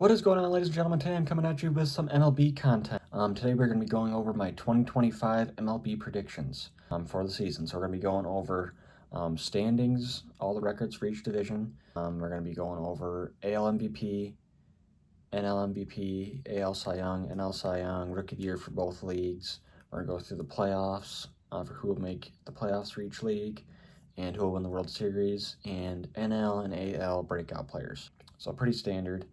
What is going on, ladies and gentlemen? Today I'm coming at you with some MLB content. Today we're going to be going over my 2025 MLB predictions for the season. So we're going to be going over standings, all the records for each division. We're going to be going over AL MVP, NL MVP, AL Cy Young, NL Cy Young, Rookie of the Year for both leagues. We're going to go through the playoffs for who will make the playoffs for each league and who will win the World Series, and NL and AL breakout players. So pretty standard.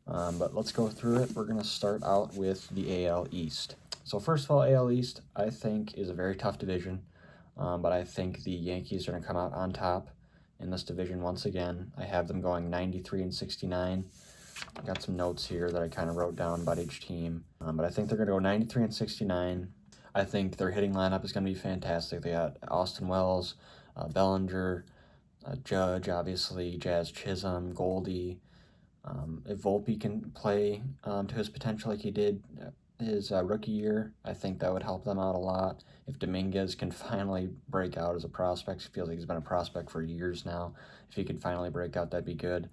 But let's go through it. We're going to start out with the AL East. So first of all, AL East, I think, is a very tough division. But I think the Yankees are going to come out on top in this division once again. I have them going 93-69. I got some notes here that I kind of wrote down about each team. But I think they're going to go 93-69. I think their hitting lineup is going to be fantastic. They got Austin Wells, Bellinger, Judge, obviously, Jazz Chisholm, Goldie. If Volpe can play to his potential like he did his rookie year, I think that would help them out a lot. If Dominguez can finally break out as a prospect, it feels like he's been a prospect for years now. If he could finally break out, that'd be good.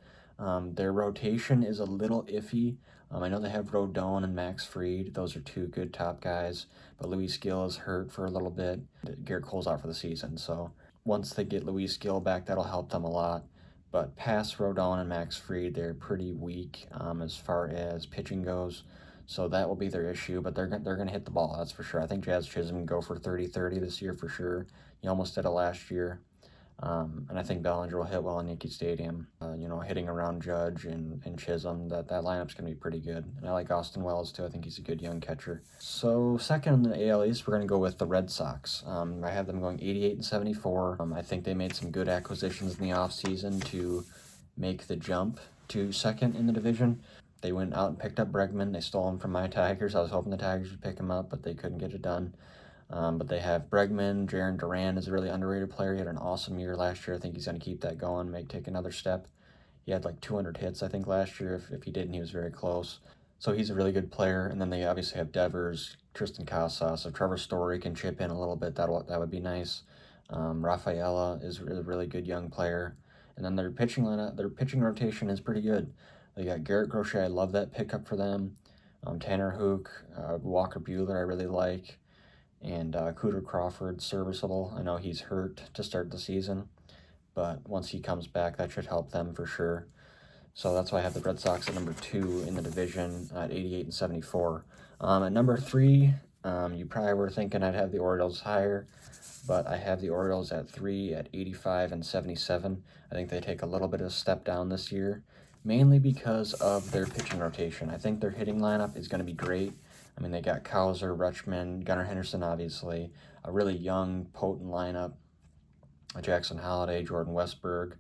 Their rotation is a little iffy. I know they have Rodon and Max Fried. Those are two good top guys, but Luis Gil is hurt for a little bit. Garrett Cole's out for the season, so once they get Luis Gil back, that'll help them a lot. But past Rodon and Max Fried, they're pretty weak as far as pitching goes. So that will be their issue, but they're going to hit the ball, that's for sure. I think Jazz Chisholm can go for 30-30 this year for sure. He almost did it last year. And I think Bellinger will hit well in Yankee Stadium. Hitting around Judge and Chisholm, that lineup's going to be pretty good. And I like Austin Wells, too. I think he's a good young catcher. So second in the AL East, we're going to go with the Red Sox. I have them going 88-74. I think they made some good acquisitions in the offseason to make the jump to second in the division. They went out and picked up Bregman. They stole him from my Tigers. I was hoping the Tigers would pick him up, but they couldn't get it done. But they have Bregman. Jarren Duran is a really underrated player. He had an awesome year last year. I think he's going to keep that going, take another step. He had like 200 hits, I think, last year. If he didn't, he was very close. So he's a really good player. And then they obviously have Devers, Tristan Casas. So Trevor Story can chip in a little bit. That would be nice. Rafaela is a really good young player. And then their pitching rotation is pretty good. They got Garrett Crochet. I love that pickup for them. Tanner Hook, Walker Buehler, I really like. And Cooter Crawford, serviceable. I know he's hurt to start the season, but once he comes back, that should help them for sure. So that's why I have the Red Sox at number 2 in the division at 88-74. At number 3, you probably were thinking I'd have the Orioles higher, but I have the Orioles at 3 at 85-77. I think they take a little bit of a step down this year, mainly because of their pitching rotation. I think their hitting lineup is going to be great. I mean, they got Cowser, Rutschman, Gunnar Henderson, obviously, a really young, potent lineup. Jackson Holliday, Jordan Westberg.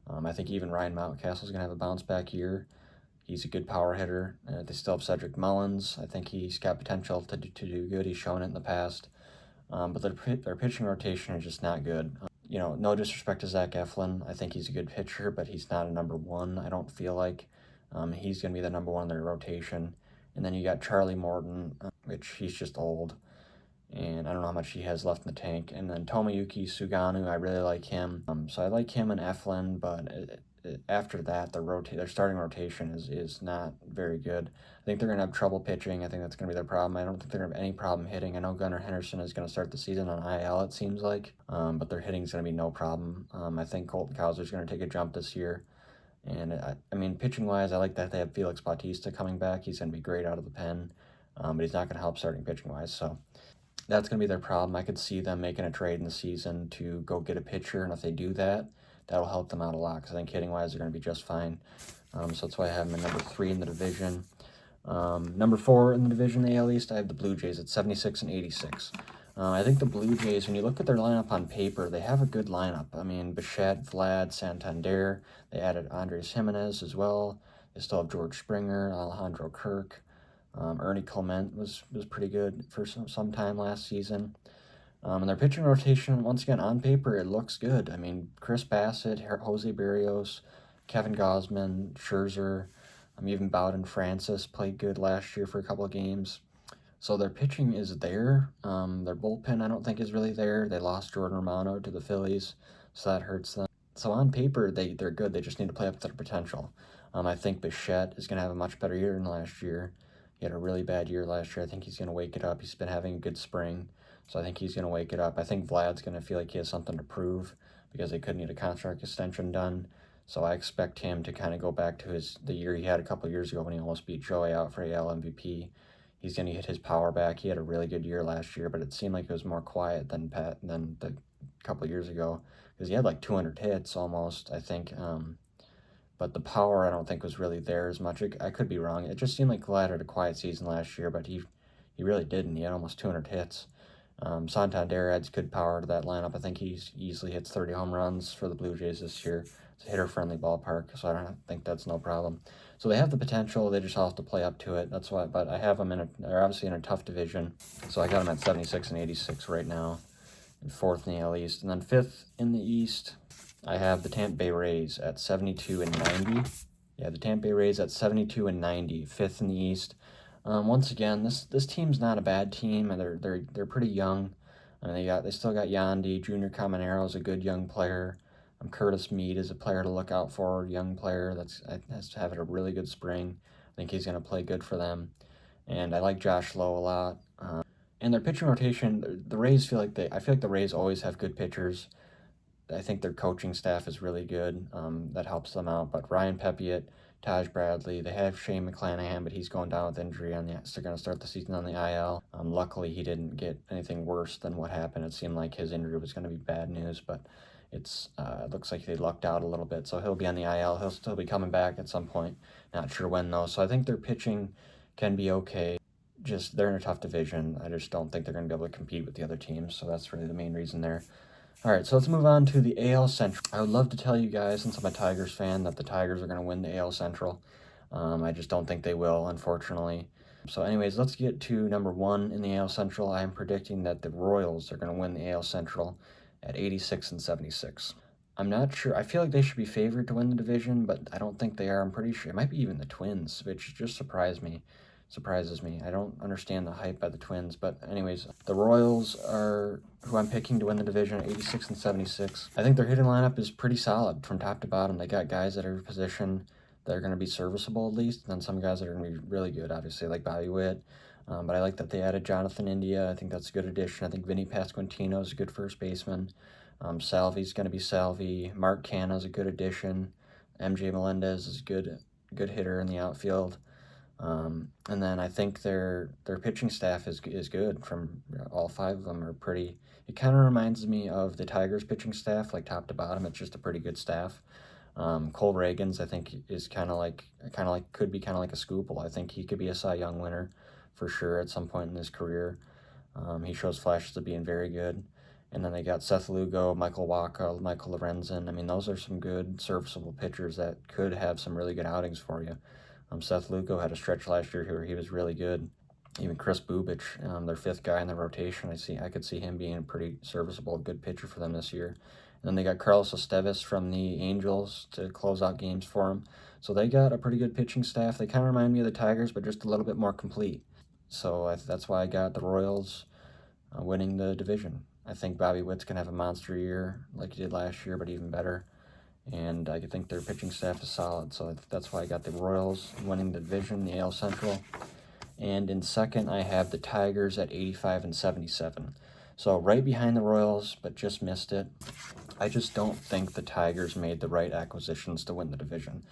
I think even Ryan Mountcastle's going to have a bounce-back year. He's a good power hitter. They still have Cedric Mullins. I think he's got potential to do good. He's shown it in the past. But their pitching rotation is just not good. No disrespect to Zach Eflin. I think he's a good pitcher, but he's not a number 1, I don't feel like. He's going to be the number 1 in their rotation. And then you got Charlie Morton, which he's just old, and I don't know how much he has left in the tank. And then Tomoyuki Suganu, I really like him. So I like him and Eflin, but after that, their starting rotation is not very good. I think they're going to have trouble pitching. I think that's going to be their problem. I don't think they're going to have any problem hitting. I know Gunnar Henderson is going to start the season on IL, it seems like, but their hitting is going to be no problem. I think Colton Cowser is going to take a jump this year. And I mean, pitching-wise, I like that they have Felix Bautista coming back. He's going to be great out of the pen, but he's not going to help starting pitching-wise. So that's going to be their problem. I could see them making a trade in the season to go get a pitcher, and if they do that, that'll help them out a lot because I think hitting-wise they're going to be just fine. So that's why I have them at number 3 in the division. Number 4 in the division, the AL East, I have the Blue Jays at 76-86. I think the Blue Jays, when you look at their lineup on paper, they have a good lineup. I mean, Bichette, Vlad, Santander. They added Andres Jimenez as well. They still have George Springer, Alejandro Kirk. Ernie Clement was pretty good for some time last season. And their pitching rotation, once again, on paper, it looks good. I mean, Chris Bassett, Jose Berrios, Kevin Gausman, Scherzer, even Bowden Francis played good last year for a couple of games. So their pitching is there. Their bullpen, I don't think, is really there. They lost Jordan Romano to the Phillies, so that hurts them. So on paper, they're good. They just need to play up to their potential. I think Bichette is going to have a much better year than last year. He had a really bad year last year. I think he's going to wake it up. He's been having a good spring, so I think he's going to wake it up. I think Vlad's going to feel like he has something to prove because they couldn't get a contract extension done. So I expect him to kind of go back to the year he had a couple years ago when he almost beat Joey out for AL MVP. He's going to get his power back. He had a really good year last year, but it seemed like it was more quiet than the couple years ago because he had like 200 hits almost, I think. But the power I don't think was really there as much. I could be wrong. It just seemed like Vlad had a quiet season last year, but he really didn't. He had almost 200 hits. Santander adds good power to that lineup. I think he easily hits 30 home runs for the Blue Jays this year. It's a hitter-friendly ballpark, so I don't think that's no problem. So they have the potential. They just all have to play up to it. That's why. But I have them they're obviously in a tough division. So I got them at 76 and 86 right now, and 4th in the AL East, and then 5th in the East. I have the Tampa Bay Rays at 72 and 90. Yeah, the Tampa Bay Rays at 72 and 90, 5th in the East. Once again, this team's not a bad team, and they're pretty young. They still got Yandy. Junior Caminero is a good young player. Curtis Mead is a player to look out for, young player has to have a really good spring. I think he's going to play good for them, and I like Josh Lowe a lot. And their pitching rotation, the Rays I feel like the Rays always have good pitchers. I think their coaching staff is really good. That helps them out. But Ryan Pepiot, Taj Bradley, they have Shane McClanahan, but he's going down with injury so they're going to start the season on the IL. Luckily, he didn't get anything worse than what happened. It seemed like his injury was going to be bad news, but it looks like they lucked out a little bit. So he'll be on the IL. He'll still be coming back at some point. Not sure when, though. So I think their pitching can be okay. Just they're in a tough division. I just don't think they're going to be able to compete with the other teams. So that's really the main reason there. All right, so let's move on to the AL Central. I would love to tell you guys, since I'm a Tigers fan, that the Tigers are going to win the AL Central. I just don't think they will, unfortunately. So anyways, let's get to number 1 in the AL Central. I am predicting that the Royals are going to win the AL Central at 86 and 76. I'm not sure. I feel like they should be favored to win the division, but I don't think they are. I'm pretty sure. It might be even the Twins, which just surprises me. I don't understand the hype by the Twins, but anyways, the Royals are who I'm picking to win the division at 86 and 76. I think their hitting lineup is pretty solid from top to bottom. They got guys at every position that are going to be serviceable at least, and then some guys that are going to be really good, obviously, like Bobby Witt. But I like that they added Jonathan India. I think that's a good addition. I think Vinny Pasquantino is a good first baseman. Salvi's going to be Salvi. Mark Canha is a good addition. MJ Melendez is a good hitter in the outfield. And then I think their pitching staff is good. From all 5 of them are pretty. It kind of reminds me of the Tigers pitching staff, like top to bottom. It's just a pretty good staff. Cole Reagans, I think, is could be kind of like a Scoopel. I think he could be a Cy Young winner for sure at some point in his career. He shows flashes of being very good. And then they got Seth Lugo, Michael Wacha, Michael Lorenzen. I mean, those are some good, serviceable pitchers that could have some really good outings for you. Seth Lugo had a stretch last year where he was really good. Even Chris Bubich, their 5th guy in the rotation, I could see him being a pretty serviceable, good pitcher for them this year. And then they got Carlos Estevez from the Angels to close out games for them. So they got a pretty good pitching staff. They kind of remind me of the Tigers, but just a little bit more complete. So that's why I got the Royals winning the division. I think Bobby Witt's going to have a monster year like he did last year, but even better. And I think their pitching staff is solid. So that's why I got the Royals winning the division, the AL Central. And in second, I have the Tigers at 85 and 77. So right behind the Royals, but just missed it. I just don't think the Tigers made the right acquisitions to win the division.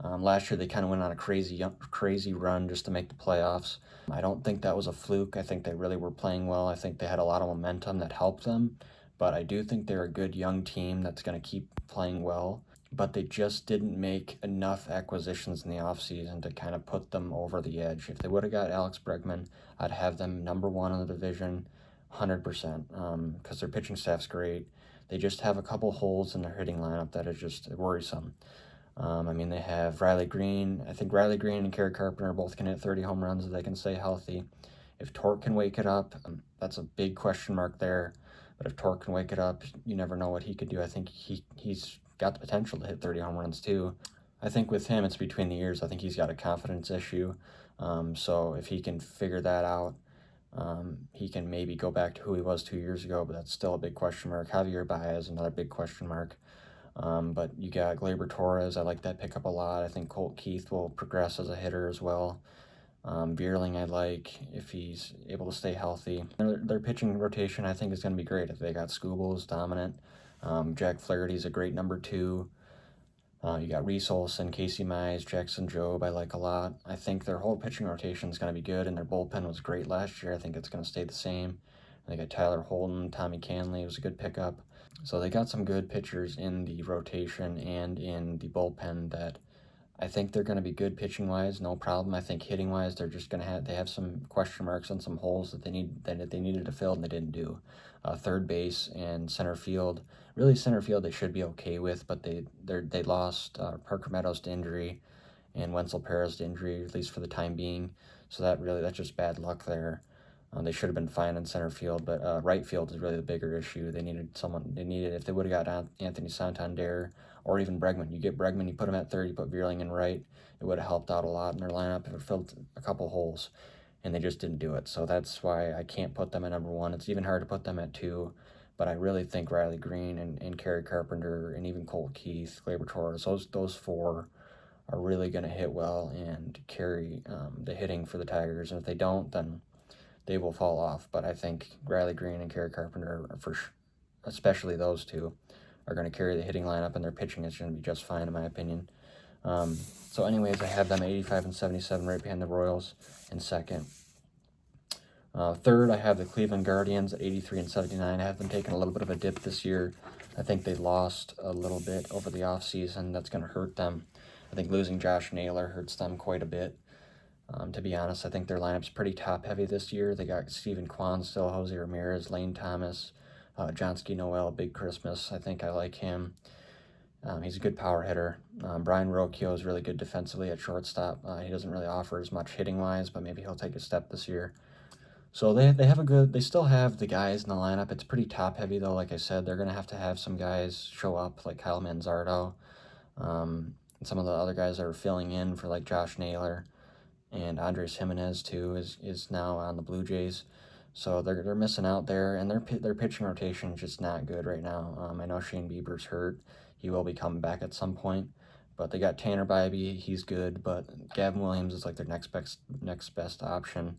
Last year, they kind of went on a crazy run just to make the playoffs. I don't think that was a fluke. I think they really were playing well. I think they had a lot of momentum that helped them. But I do think they're a good young team that's going to keep playing well. But they just didn't make enough acquisitions in the offseason to kind of put them over the edge. If they would have got Alex Bregman, I'd have them number 1 in the division, 100%, because their pitching staff's great. They just have a couple holes in their hitting lineup that is just worrisome. They have Riley Green. I think Riley Green and Kerry Carpenter both can hit 30 home runs if they can stay healthy. If Torque can wake it up, that's a big question mark there. But if Torque can wake it up, you never know what he could do. I think he's got the potential to hit 30 home runs too. I think with him, it's between the years. I think he's got a confidence issue. So if he can figure that out, he can maybe go back to who he was 2 years ago, but that's still a big question mark. Javier Baez, another big question mark. But you got Gleyber Torres. I like that pickup a lot. I think Colt Keith will progress as a hitter as well. Bierling I like if he's able to stay healthy. Their pitching rotation I think is going to be great. If they got Skubal dominant. Jack Flaherty's a great number 2. You got Reese Olson, Casey Mize, Jackson Jobe I like a lot. I think their whole pitching rotation is going to be good, and their bullpen was great last year. I think it's going to stay the same. They got Tyler Holden, Tommy Canley was a good pickup. So they got some good pitchers in the rotation and in the bullpen that I think they're going to be good pitching-wise, no problem. I think hitting-wise, they're just going to have some question marks and some holes that they needed to fill and they didn't do. Third base and center field. Really, center field they should be okay with, but they lost Parker Meadows to injury and Wenzel Perez to injury, at least for the time being. So that's just bad luck there. They should have been fine in center field, but right field is really the bigger issue. They needed if they would have got Anthony Santander or even Bregman. You get Bregman, you put him at third, you put Bierling in right, it would have helped out a lot in their lineup if it filled a couple holes, and they just didn't do it. So that's why I can't put them at number 1. It's even hard to put them at 2, but I really think Riley Green and Kerry Carpenter and even Colt Keith, Gleyber Torres, those 4 are really going to hit well and carry the hitting for the Tigers. And if they don't, then they will fall off. But I think Riley Green and Kerry Carpenter, especially those 2, are going to carry the hitting lineup, and their pitching is going to be just fine, in my opinion. So anyways, I have them 85 and 77 right behind the Royals in second. Third, I have the Cleveland Guardians at 83 and 79. I have them taking a little bit of a dip this year. I think they lost a little bit over the offseason. That's going to hurt them. I think losing Josh Naylor hurts them quite a bit. To be honest, I think their lineup's pretty top-heavy this year. They got Steven Kwan still, Jose Ramirez, Lane Thomas, Johnsky Noel, Big Christmas. I think I like him. He's a good power hitter. Brian Rocchio is really good defensively at shortstop. He doesn't really offer as much hitting-wise, but maybe he'll take a step this year. So they still have the guys in the lineup. It's pretty top-heavy, though. Like I said, they're going to have some guys show up, like Kyle Manzardo. And some of the other guys that are filling in for, like, Josh Naylor. And Andres Jimenez, too, is now on the Blue Jays. So they're missing out there, and their pitching rotation is just not good right now. I know Shane Bieber's hurt. He will be coming back at some point. But they got Tanner Bybee. He's good, but Gavin Williams is like their next best option.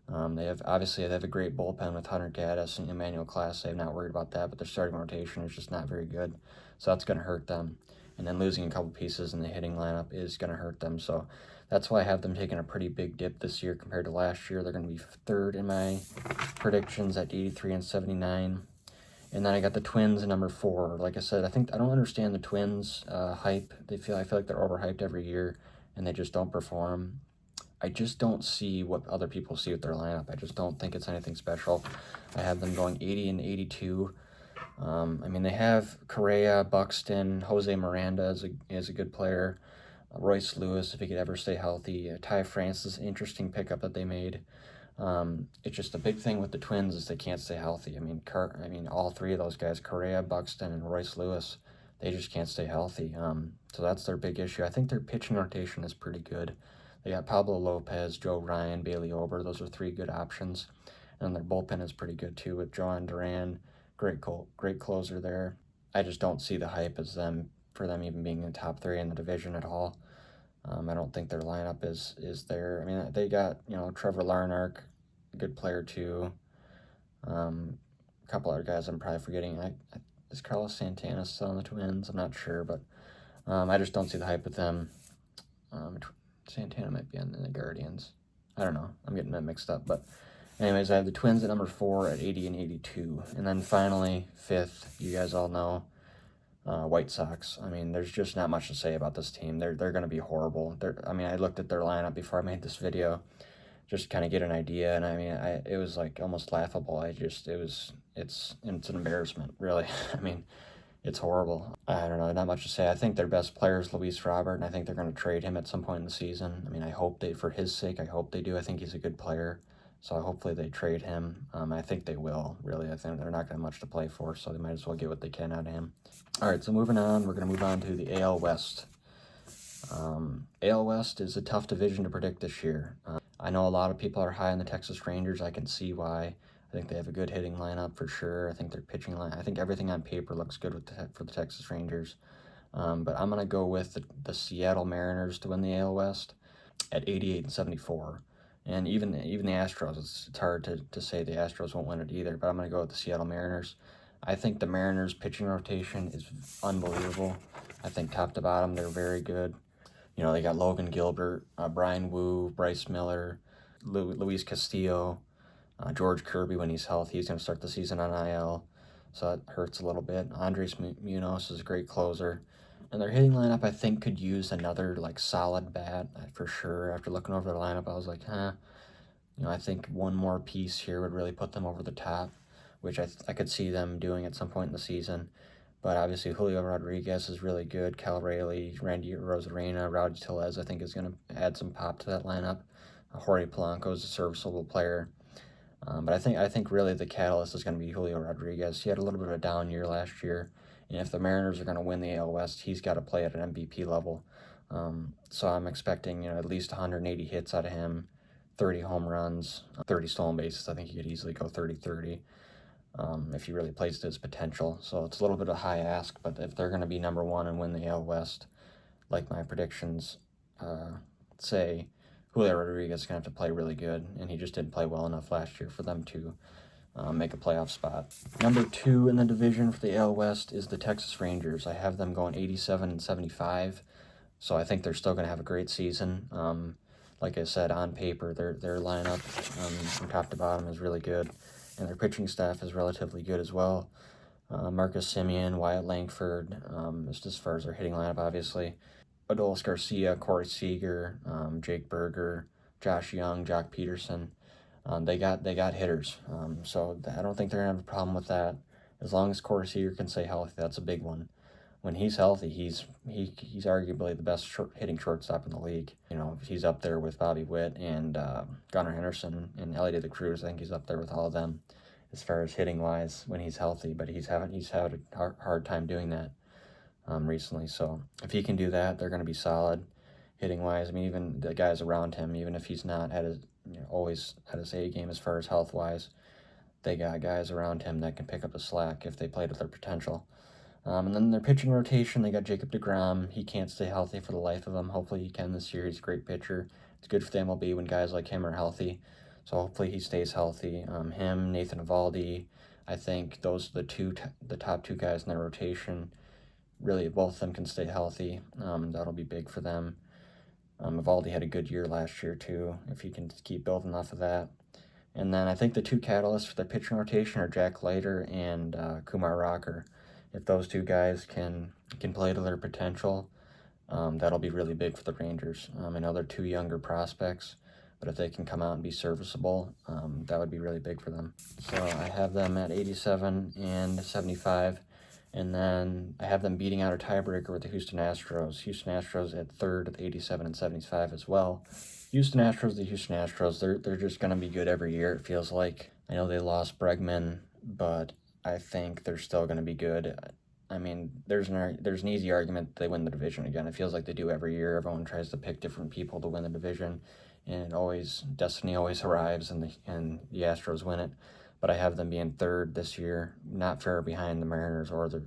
They have a great bullpen with Hunter Gaddis and Emmanuel Clase. I'm not worried about that, but their starting rotation is just not very good. So that's going to hurt them. And then losing a couple pieces in the hitting lineup is going to hurt them. So that's why I have them taking a pretty big dip this year compared to last year. They're going to be third in my predictions at 83 and 79. And then I got the Twins at number 4. Like I said, I don't understand the Twins hype. I feel like they're overhyped every year, and they just don't perform. I just don't see what other people see with their lineup. I just don't think it's anything special. I have them going 80 and 82. They have Correa, Buxton, Jose Miranda is a good player. Royce Lewis, if he could ever stay healthy. Ty Francis, interesting pickup that they made. It's just the big thing with the Twins is they can't stay healthy. All 3 of those guys, Correa, Buxton, and Royce Lewis, they just can't stay healthy. So that's their big issue. I think their pitching rotation is pretty good. They got Pablo Lopez, Joe Ryan, Bailey Ober. Those are 3 good options. And their bullpen is pretty good, too, with Joan Duran. Great closer there. I just don't see the hype for them even being in the top 3 in the division at all. I don't think their lineup is there. They got, Trevor Larnach, good player, too. A couple other guys I'm probably forgetting. Is Carlos Santana still on the Twins? I'm not sure, but I just don't see the hype with them. Santana might be on the Guardians. I don't know. I'm getting that mixed up. But anyways, I have the Twins at number 4 at 80 and 82. And then finally, 5th, you guys all know, White Sox. There's just not much to say about this team. They're going to be horrible. I looked at their lineup before I made this video, just kind of get an idea, and it was like almost laughable. It's an embarrassment, really. It's horrible. I don't know, not much to say. I think their best player is Luis Robert, and I think they're going to trade him at some point in the season. I hope for his sake, I hope they do. I think he's a good player, so hopefully they trade him. I think they will, really. I think they're not going to have much to play for, so they might as well get what they can out of him. All right, so moving on, we're going to move on to the AL West. AL West is a tough division to predict this year. I know a lot of people are high on the Texas Rangers. I can see why. I think they have a good hitting lineup for sure. I think their pitching line, I think everything on paper looks good for the Texas Rangers. But I'm going to go with the Seattle Mariners to win the AL West at 88-74. And even the Astros, it's hard to say the Astros won't win it either, but I'm going to go with the Seattle Mariners. I think the Mariners' pitching rotation is unbelievable. I think top to bottom, they're very good. You know, they got Logan Gilbert, Brian Wu, Bryce Miller, Luis Castillo, George Kirby when he's healthy. He's going to start the season on IL, so that hurts a little bit. Andres Munoz is a great closer. And their hitting lineup, I think, could use another, like, solid bat for sure. After looking over their lineup, I was like, you know, I think one more piece here would really put them over the top, which I could see them doing at some point in the season. But obviously, Julio Rodriguez is really good. Cal Raleigh, Randy Rosarena, Rowdy Tellez, I think, is going to add some pop to that lineup. Jorge Polanco is a serviceable player. But I think really the catalyst is going to be Julio Rodriguez. He had a little bit of a down year last year, and if the Mariners are going to win the AL West, he's got to play at an MVP level. So I'm expecting, you know, at least 180 hits out of him, 30 home runs, 30 stolen bases. I think he could easily go 30-30 if he really plays to his potential. So it's a little bit of a high ask, but if they're going to be number one and win the AL West, like my predictions say, Julio Rodriguez is going to have to play really good, and he just didn't play well enough last year for them to make a playoff spot. Number 2 in the division for the AL West is the Texas Rangers. I have them going 87-75, so I think they're still going to have a great season. Like I said, on paper, their lineup from top to bottom is really good, and their pitching staff is relatively good as well. Marcus Semien, Wyatt Langford, just as far as their hitting lineup, obviously. Adolis Garcia, Corey Seager, Jake Berger, Josh Young, Jock Peterson. They got hitters, so I don't think they're gonna have a problem with that. As long as Corey Seager can stay healthy, that's a big one. When he's healthy, he's arguably the best hitting shortstop in the league. You know, he's up there with Bobby Witt and Gunnar Henderson and Ellie De La Cruz. I think he's up there with all of them as far as hitting wise when he's healthy. But he's had a hard time doing that recently. So if he can do that, they're going to be solid hitting wise. I mean, even the guys around him, even if he's not at his always at his A game as far as health wise, they got guys around him that can pick up the slack if they play to their potential. And then their pitching rotation, they got Jacob deGrom. He can't stay healthy for the life of him. Hopefully he can this year. He's a great pitcher. It's good for the MLB when guys like him are healthy. So hopefully he stays healthy. Him, Nathan Eovaldi, I think those are the top two guys in their rotation. Really, both of them can stay healthy. That'll be big for them. Eovaldi had a good year last year too, if he can keep building off of that. And then I think the two catalysts for the pitching rotation are Jack Leiter and Kumar Rocker. If those two guys can play to their potential, that'll be really big for the Rangers. I know they're two younger prospects, but if they can come out and be serviceable, that would be really big for them. So I have them at 87-75, and then I have them beating out a tiebreaker with the Houston Astros. Houston Astros at third at 87-75 as well. Houston Astros, they're just going to be good every year, it feels like. I know they lost Bregman, but I think they're still going to be good. I mean, there's an easy argument that they win the division again. It feels like they do every year. Everyone tries to pick different people to win the division, and destiny always arrives, and the Astros win it. But I have them being third this year, not far behind the Mariners or the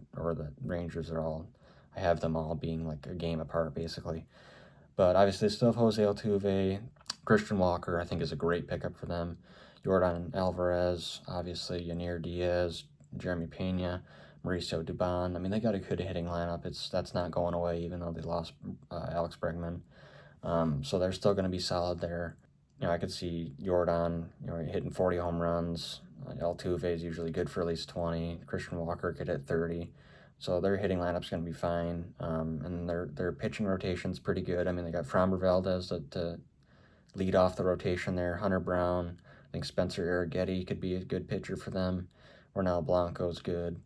Rangers at all. I have them all being like a game apart, basically. But obviously, they still have Jose Altuve. Christian Walker, I think, is a great pickup for them. Yordan Alvarez, obviously, Yanir Diaz, Jeremy Pena, Mauricio Dubon. I mean, they got a good hitting lineup. That's not going away, even though they lost Alex Bregman. So they're still going to be solid there. You know, I could see Yordan, hitting 40 home runs. Altuve is usually good for at least 20. Christian Walker could hit 30. So their hitting lineup's going to be fine. And their pitching rotation's pretty good. I mean, they got Framber Valdez to lead off the rotation there. Hunter Brown. I think Spencer Arrighetti could be a good pitcher for them. Ornel Blanco's good.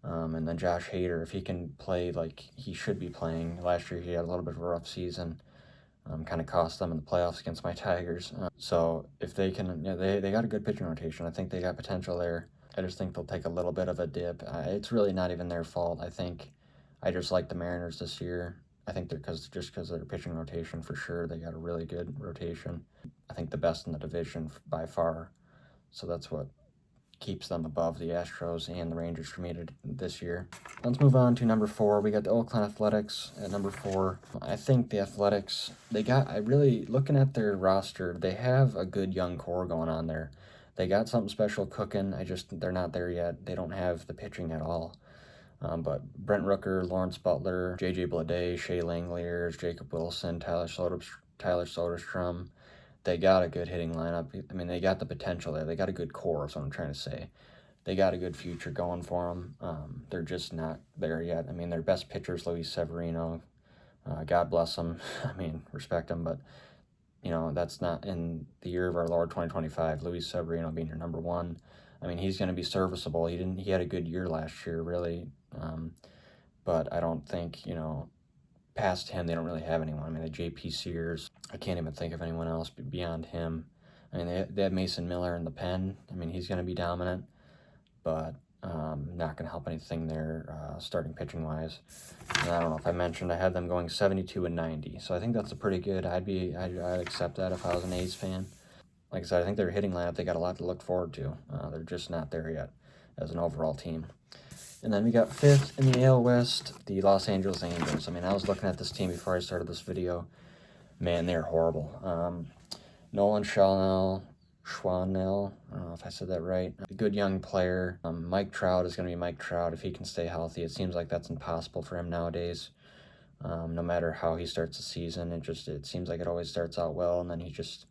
And then Josh Hader, if he can play like he should be playing. Last year he had a little bit of a rough season. Kind of cost them in the playoffs against my Tigers. So if they can, they got a good pitching rotation. I think they got potential there. I just think they'll take a little bit of a dip. It's really not even their fault. I just like the Mariners this year. I think they're because of their pitching rotation for sure. They got a really good rotation. I think the best in the division by far. So that's what keeps them above the Astros and the Rangers for me this year. Let's move on to number 4. We got the Oakland Athletics at number 4. I think the Athletics, looking at their roster, they have a good young core going on there. They got something special cooking. They're not there yet. They don't have the pitching at all. But Brent Rooker, Lawrence Butler, J.J. Bleday, Shea Langeliers, Jacob Wilson, Tyler Soderstrom, they got a good hitting lineup. I mean, they got the potential there. They got a good core, is what I'm trying to say. They got a good future going for them. They're just not there yet. I mean, their best pitcher is Luis Severino. God bless him. I mean, respect him, but that's not in the year of our Lord 2025. Luis Severino being your number 1. I mean, he's going to be serviceable. He had a good year last year, really. But I don't think, past him, they don't really have anyone. I mean, the J.P. Sears, I can't even think of anyone else beyond him. I mean, they have Mason Miller in the pen. I mean, he's going to be dominant, but not going to help anything there starting pitching-wise. And I don't know if I mentioned, I had them going 72-90. So I think that's a pretty good, I'd accept that if I was an A's fan. Like I said, I think their hitting lineup, they got a lot to look forward to. They're just not there yet as an overall team. And then we got 5th in the AL West, the Los Angeles Angels. I mean, I was looking at this team before I started this video. Man, they're horrible. Nolan Schwanel, I don't know if I said that right. A good young player. Mike Trout is going to be Mike Trout if he can stay healthy. It seems like that's impossible for him nowadays. No matter how he starts the season, it seems like it always starts out well, and then it just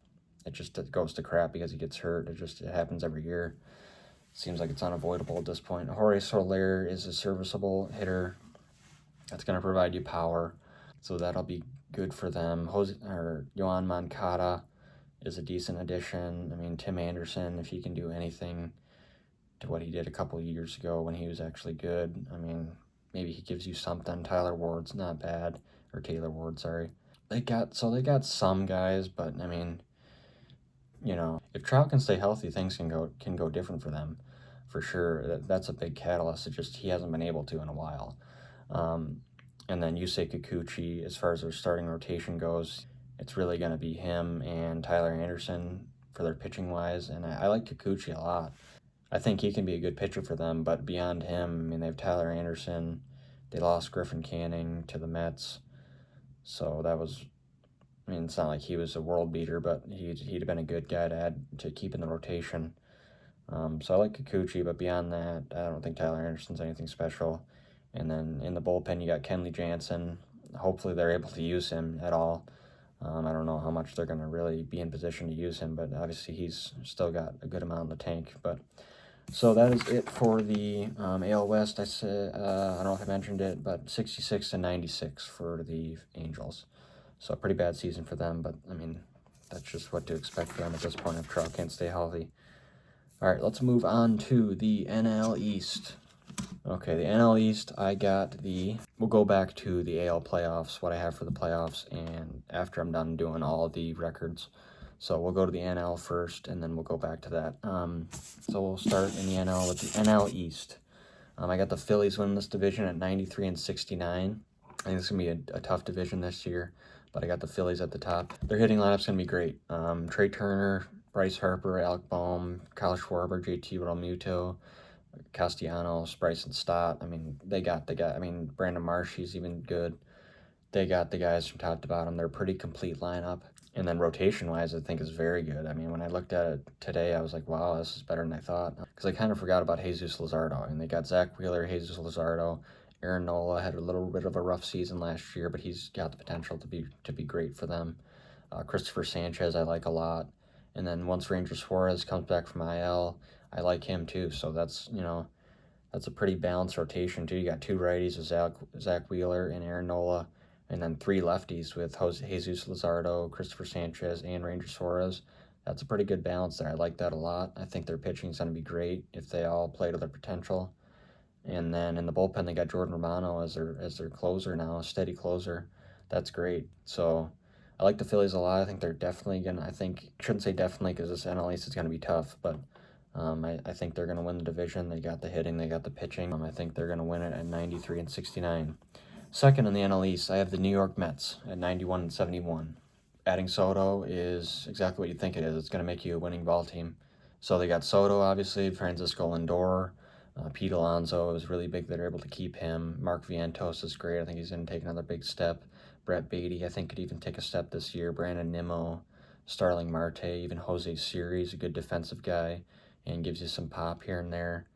goes to crap because he gets hurt. It happens every year. Seems like it's unavoidable at this point. Jorge Soler is a serviceable hitter that's going to provide you power, so that'll be good for them. Yoan Moncada is a decent addition. I mean, Tim Anderson, if he can do anything to what he did a couple of years ago when he was actually good, I mean, maybe he gives you something. Taylor Ward's not bad, or Taylor Ward, sorry. They got some guys, but I mean, if Trout can stay healthy, things can go different for them, for sure. That's a big catalyst. He hasn't been able to in a while. And then Yusei Kikuchi, as far as their starting rotation goes, it's really going to be him and Tyler Anderson for their pitching wise. And I like Kikuchi a lot. I think he can be a good pitcher for them, but beyond him, I mean, they have Tyler Anderson. They lost Griffin Canning to the Mets, so that was. I mean, it's not like he was a world beater, but he'd have been a good guy to add to keep in the rotation. So I like Kikuchi, but beyond that, I don't think Tyler Anderson's anything special. And then in the bullpen, you got Kenley Jansen. Hopefully they're able to use him at all. I don't know how much they're going to really be in position to use him, but obviously he's still got a good amount in the tank. But so that is it for the AL West. I don't know if I mentioned it, but 66-96 for the Angels. So a pretty bad season for them, but I mean, that's just what to expect for them at this point if Trout can't stay healthy. All right, let's move on to the NL East. Okay, the NL East, we'll go back to the AL playoffs, what I have for the playoffs, and after I'm done doing all the records. So we'll go to the NL first, and then we'll go back to that. So we'll start in the NL with the NL East. I got the Phillies winning this division at 93-69. I think it's going to be a tough division this year, but I got the Phillies at the top. Their hitting lineup's going to be great. Trey Turner, Bryce Harper, Alec Bohm, Kyle Schwarber, JT Realmuto, Castellanos, Bryson Stott. I mean, they got the guy. I mean, Brandon Marsh, he's even good. They got the guys from top to bottom. They're a pretty complete lineup. And then rotation-wise, I think is very good. I mean, when I looked at it today, I was like, wow, this is better than I thought. Because I kind of forgot about Jesus Luzardo. And they got Zach Wheeler, Jesus Luzardo. Aaron Nola had a little bit of a rough season last year, but he's got the potential to be great for them. Christopher Sanchez, I like a lot. And then once Ranger Suarez comes back from IL, I like him too. So that's a pretty balanced rotation too. You got 2 righties with Zach Wheeler and Aaron Nola, and then 3 lefties with Jesus Luzardo, Christopher Sanchez, and Ranger Suarez. That's a pretty good balance there. I like that a lot. I think their pitching is going to be great if they all play to their potential. And then in the bullpen, they got Jordan Romano as their closer now, a steady closer. That's great. So I like the Phillies a lot. I think they're definitely going to, shouldn't say definitely because this NL East is going to be tough, but I think they're going to win the division. They got the hitting, they got the pitching. I think they're going to win it at 93-69. Second in the NL East, I have the New York Mets at 91-71. Adding Soto is exactly what you think it is. It's going to make you a winning ball team. So they got Soto, obviously, Francisco Lindor. Pete Alonso is really big. They're able to keep him. Mark Vientos is great. I think he's going to take another big step. Brett Beatty, I think, could even take a step this year. Brandon Nimmo, Starling Marte, even Jose Siri, a good defensive guy, and gives you some pop here and there.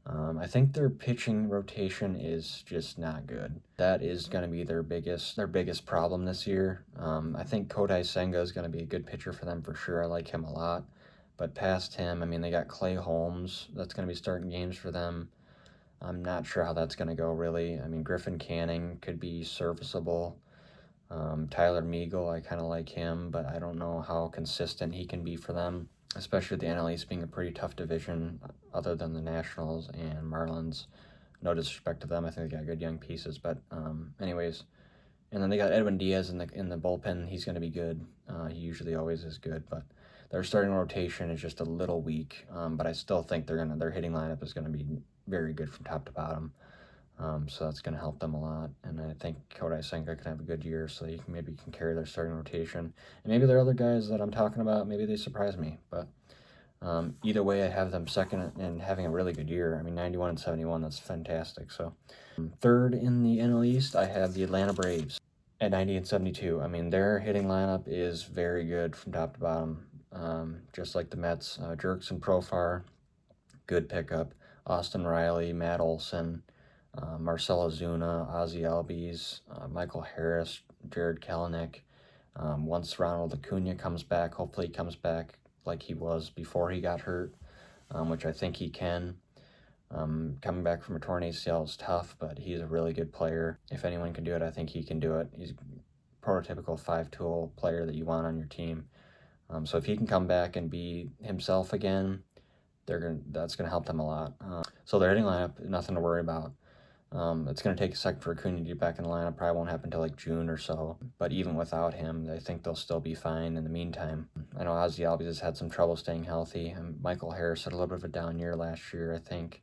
I think their pitching rotation is just not good. That is going to be their biggest problem this year. I think Kodai Senga is going to be a good pitcher for them for sure. I like him a lot. But past him, I mean, they got Clay Holmes. That's going to be starting games for them. I'm not sure how that's going to go, really. I mean, Griffin Canning could be serviceable. Tyler Meagle, I kind of like him, but I don't know how consistent he can be for them, especially the NL East being a pretty tough division other than the Nationals and Marlins. No disrespect to them. I think they got good young pieces, but anyways. And then they got Edwin Diaz in the bullpen. He's going to be good. He usually always is good, but their starting rotation is just a little weak. But I still think their hitting lineup is going to be very good from top to bottom. So that's going to help them a lot. And I think Kodai Senga can have a good year, so maybe can carry their starting rotation. And maybe there are other guys that I'm talking about. Maybe they surprise me. But either way, I have them second and having a really good year. I mean, 91 and 71, that's fantastic. So third in the NL East, I have the Atlanta Braves at 90 and 72. I mean, their hitting lineup is very good from top to bottom, just like the Mets. Jerks and Profar, good pickup. Austin Riley, Matt Olson, Marcell Ozuna, Ozzie Albies, Michael Harris, Jared Kelenic. Once Ronald Acuna comes back, hopefully he comes back like he was before he got hurt, which I think he can. Coming back from a torn ACL is tough, but he's a really good player. If anyone can do it, I think he can do it. He's a prototypical five-tool player that you want on your team. So if he can come back and be himself again, that's going to help them a lot. So their hitting lineup, nothing to worry about. It's going to take a second for Acuna to get back in the lineup. Probably won't happen until like June or so. But even without him, I think they'll still be fine in the meantime. I know Ozzie Albies has had some trouble staying healthy. And Michael Harris had a little bit of a down year last year, I think,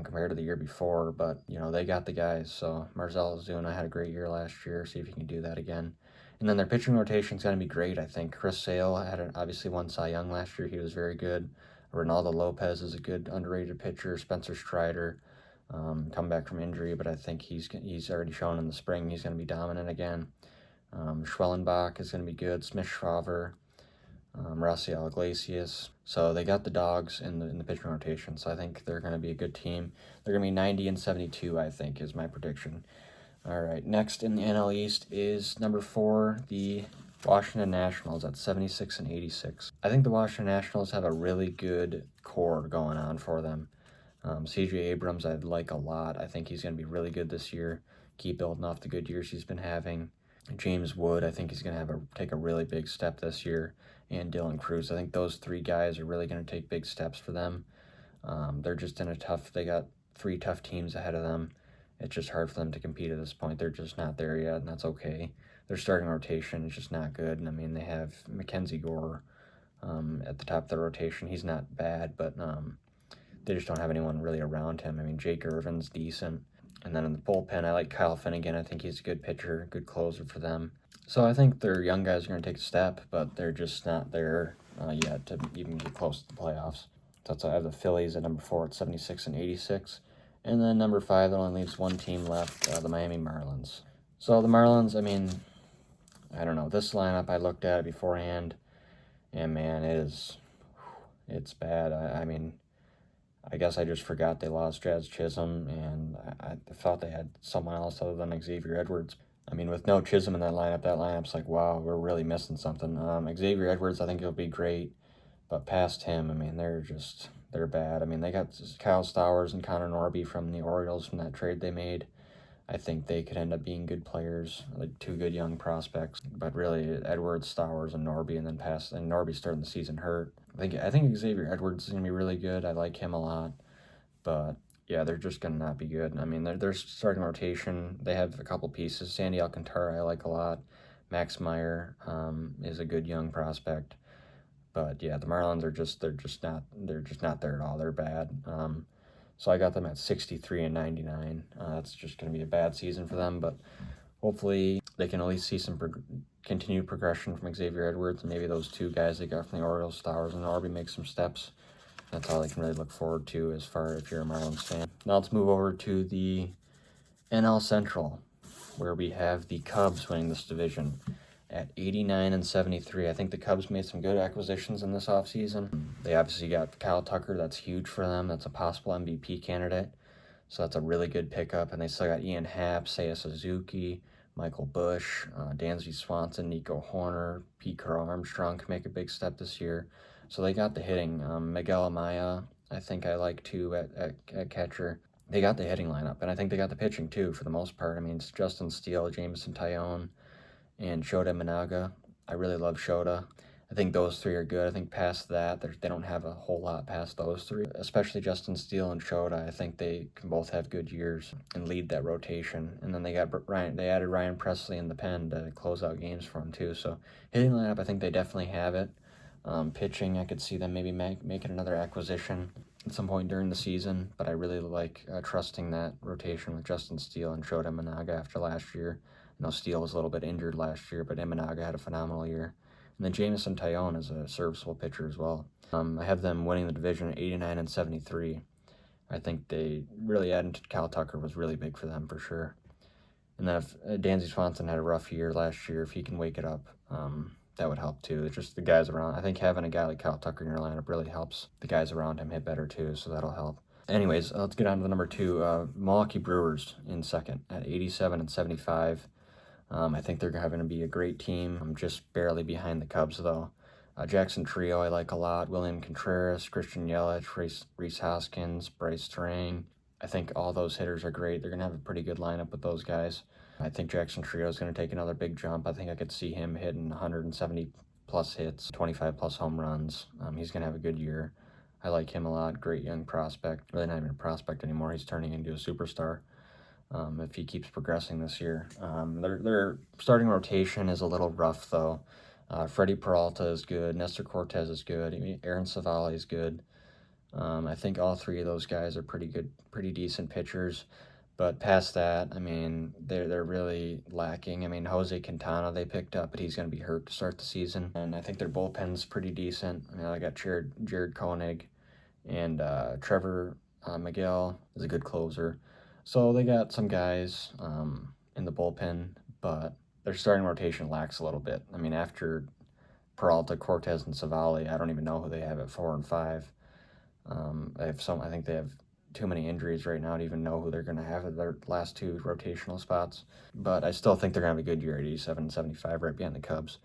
compared to the year before. But, they got the guys. So Marcell Ozuna had a great year last year. See if he can do that again. And then their pitching rotation is going to be great, I think. Chris Sale obviously won Cy Young last year. He was very good. Ronaldo Lopez is a good underrated pitcher. Spencer Strider. Come back from injury, but I think he's already shown in the spring he's going to be dominant again. Schwellenbach is going to be good. Smith-Shawver, Raciel Iglesias. So they got the dogs in the pitching rotation, so I think they're going to be a good team. They're going to be 90 and 72, I think, is my prediction. All right, next in the NL East is number 4, the Washington Nationals at 76 and 86. I think the Washington Nationals have a really good core going on for them. C.J. Abrams I'd like a lot. I think he's going to be really good this year. Keep building off the good years he's been having. James Wood, I think he's going to take a really big step this year. And Dylan Cruz. I think those 3 guys are really going to take big steps for them. They're just they got 3 tough teams ahead of them. It's just hard for them to compete at this point. They're just not there yet, and that's okay. Their starting rotation is just not good. And I mean, they have Mackenzie Gore at the top of the rotation. He's not bad, but they just don't have anyone really around him. I mean, Jake Irvin's decent. And then in the bullpen, I like Kyle Finnegan. I think he's a good pitcher, good closer for them. So I think their young guys are going to take a step, but they're just not there yet to even get close to the playoffs. So that's why I have the Phillies at number 4 at 76 and 86. And then number 5, that only leaves one team left, the Miami Marlins. So the Marlins, I mean, I don't know. This lineup, I looked at it beforehand, and man, it's bad. I mean, I guess I just forgot they lost Jazz Chisholm, and I thought they had someone else other than Xavier Edwards. I mean, with no Chisholm in that lineup's like, wow, we're really missing something. Xavier Edwards, I think he'll be great, but past him, I mean, they're bad. I mean, they got Kyle Stowers and Connor Norby from the Orioles from that trade they made. I think they could end up being good players, like 2 good young prospects. But really, Edwards, Stowers, and Norby, and Norby starting the season hurt. I think Xavier Edwards is going to be really good. I like him a lot. But, yeah, they're just going to not be good. I mean, their starting rotation, they have a couple pieces. Sandy Alcantara I like a lot. Max Meyer is a good young prospect. But, yeah, the Marlins they're just not there at all. They're bad. So I got them at 63 and 99. That's just going to be a bad season for them, but hopefully they can at least see some continued progression from Xavier Edwards, and maybe those two guys they got from the Orioles, Stowers and Orby, make some steps. That's all they can really look forward to as far if you're a Marlins fan. Now let's move over to the NL Central, where we have the Cubs winning this division at 89 and 73. I think the Cubs made some good acquisitions in this offseason. They obviously got Kyle Tucker. That's huge for them. That's a possible MVP candidate. So that's a really good pickup. And they still got Ian Happ, Seiya Suzuki, Michael Busch, Dansby Swanson, Nico Horner, Pete Crow Armstrong can make a big step this year. So they got the hitting. Miguel Amaya, I think I like too at catcher. They got the hitting lineup, and I think they got the pitching too for the most part. I mean, it's Justin Steele, Jameson Taillon, and Shota Minaga. I really love Shota. I think those three are good. I think past that, they don't have a whole lot past those three, especially Justin Steele and Shota. I think they can both have good years and lead that rotation. And then they got they added Ryan Presley in the pen to close out games for them too. So hitting lineup, I think they definitely have it. Pitching, I could see them maybe making another acquisition at some point during the season, but I really like trusting that rotation with Justin Steele and Shota Minaga after last year. I know Steele was a little bit injured last year, but Minaga had a phenomenal year. And then Jameson Taillon is a serviceable pitcher as well. I have them winning the division at 89 and 73. I think they really adding to Kyle Tucker was really big for them for sure. And then if Dansby Swanson had a rough year last year, if he can wake it up, that would help too. It's just the guys around. I think having a guy like Kyle Tucker in your lineup really helps the guys around him hit better too, so that'll help. Anyways, let's get on to the number 2. Milwaukee Brewers in second at 87 and 75. I think they're going to be a great team. I'm just barely behind the Cubs, though. Jackson Trio I like a lot. William Contreras, Christian Yelich, Rhys Hoskins, Bryce Terang. I think all those hitters are great. They're going to have a pretty good lineup with those guys. I think Jackson Trio is going to take another big jump. I think I could see him hitting 170-plus hits, 25-plus home runs. He's going to have a good year. I like him a lot. Great young prospect. Really not even a prospect anymore. He's turning into a superstar. If he keeps progressing this year. Their starting rotation is a little rough, though. Freddie Peralta is good. Nestor Cortez is good. Aaron Savali is good. I think all three of those guys are pretty good, pretty decent pitchers. But past that, I mean, they're really lacking. I mean, Jose Quintana they picked up, but he's going to be hurt to start the season. And I think their bullpen's pretty decent. I mean, I got Jared Koenig, and Trevor Miguel is a good closer. So they got some guys in the bullpen, but their starting rotation lacks a little bit. I mean, after Peralta, Cortez, and Savali, I don't even know who they have at 4 and 5. I think they have too many injuries right now to even know who they're going to have at their last 2 rotational spots. But I still think they're going to have a good year at 87 and 75, right behind the Cubs.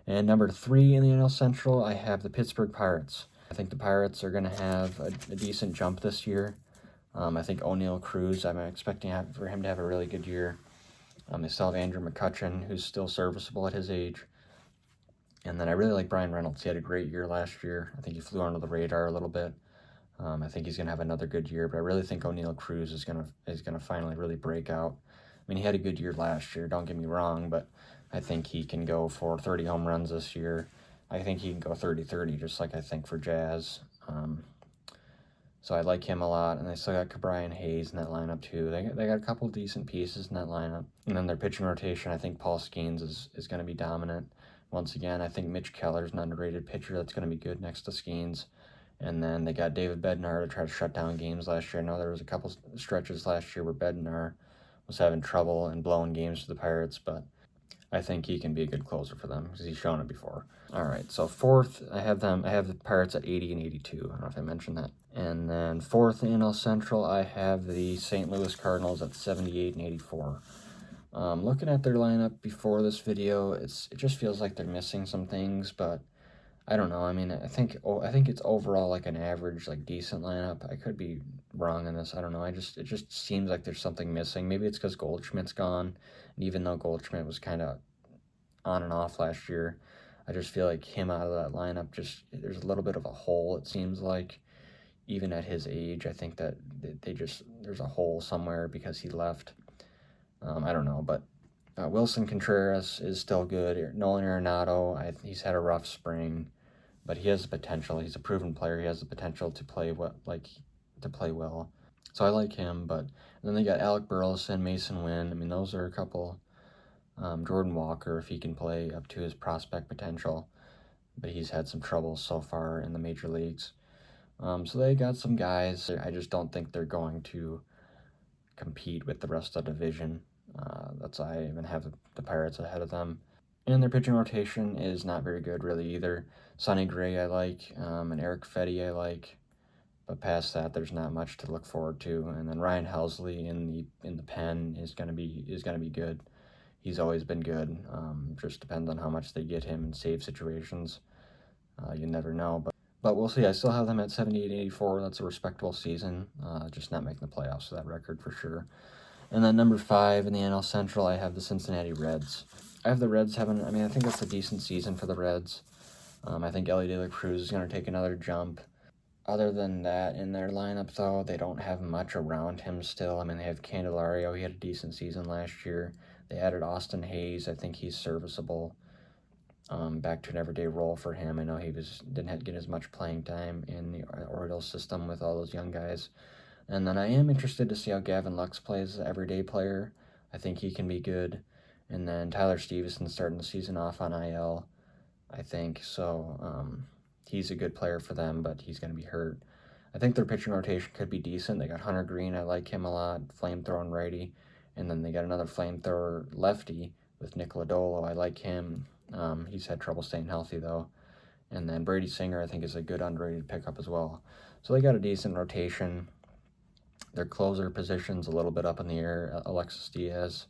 And number 3 in the NL Central, I have the Pittsburgh Pirates. I think the Pirates are going to have a decent jump this year. I think O'Neal Cruz, I'm expecting for him to have a really good year. They still have Andrew McCutchen, who's still serviceable at his age. And then I really like Brian Reynolds. He had a great year last year. I think he flew under the radar a little bit. I think he's going to have another good year, but I really think O'Neal Cruz is going to finally really break out. I mean, he had a good year last year, don't get me wrong, but I think he can go for 30 home runs this year. I think he can go 30-30, just like I think for Jazz. So I like him a lot, and they still got Brian Hayes in that lineup too. They got a couple of decent pieces in that lineup. And then their pitching rotation, I think Paul Skeens is going to be dominant. Once again, I think Mitch Keller's an underrated pitcher that's going to be good next to Skeens. And then they got David Bednar to try to shut down games last year. I know there was a couple stretches last year where Bednar was having trouble and blowing games to the Pirates, but I think he can be a good closer for them because he's shown it before. All right, so 4th, I have the Pirates at 80 and 82. I don't know if I mentioned that. And then 4th in NL Central, I have the St. Louis Cardinals at 78 and 84. Looking at their lineup before this video, it just feels like they're missing some things, but I don't know. I mean, I think it's overall like an average, like decent lineup. I could be wrong on this. I don't know. It just seems like there's something missing. Maybe it's because Goldschmidt's gone, and even though Goldschmidt was kind of on and off last year, I just feel like him out of that lineup, there's a little bit of a hole. It seems like even at his age, I think that there's a hole somewhere because he left. I don't know, but Wilson Contreras is still good. Nolan Arenado, he's had a rough spring, but he has the potential. He's a proven player. He has the potential to play well. So I like him. But then they got Alec Burleson, Mason Wynn. I mean, those are a couple Jordan Walker, if he can play up to his prospect potential, but he's had some trouble so far in the major leagues. So they got some guys. I just don't think they're going to compete with the rest of the division. That's why I even have the Pirates ahead of them. And their pitching rotation is not very good, really, either. Sonny Gray I like, and Eric Fetty I like, but past that, there's not much to look forward to. And then Ryan Helsley in the pen is gonna be good. He's always been good. Just depends on how much they get him in save situations. You never know, but we'll see. I still have them at 78-84. That's a respectable season. Just not making the playoffs, so that record for sure. And then number 5 in the NL Central, I have the Cincinnati Reds. I have the Reds having, I think that's a decent season for the Reds. I think Ellie De La Cruz is going to take another jump. Other than that, in their lineup, though, they don't have much around him still. They have Candelario. He had a decent season last year. They added Austin Hayes. I think he's serviceable. Back to an everyday role for him. I know he didn't get as much playing time in the Orioles system with all those young guys. And then I am interested to see how Gavin Lux plays as an everyday player. I think he can be good. And then Tyler Stevenson starting the season off on IL, I think. So he's a good player for them, but he's going to be hurt. I think their pitching rotation could be decent. They got Hunter Green. I like him a lot. Flamethrowing righty. And then they got another flamethrower lefty with Nick Lodolo. I like him. He's had trouble staying healthy, though. And then Brady Singer, I think, is a good underrated pickup as well. So they got a decent rotation. Their closer position's a little bit up in the air. Alexis Diaz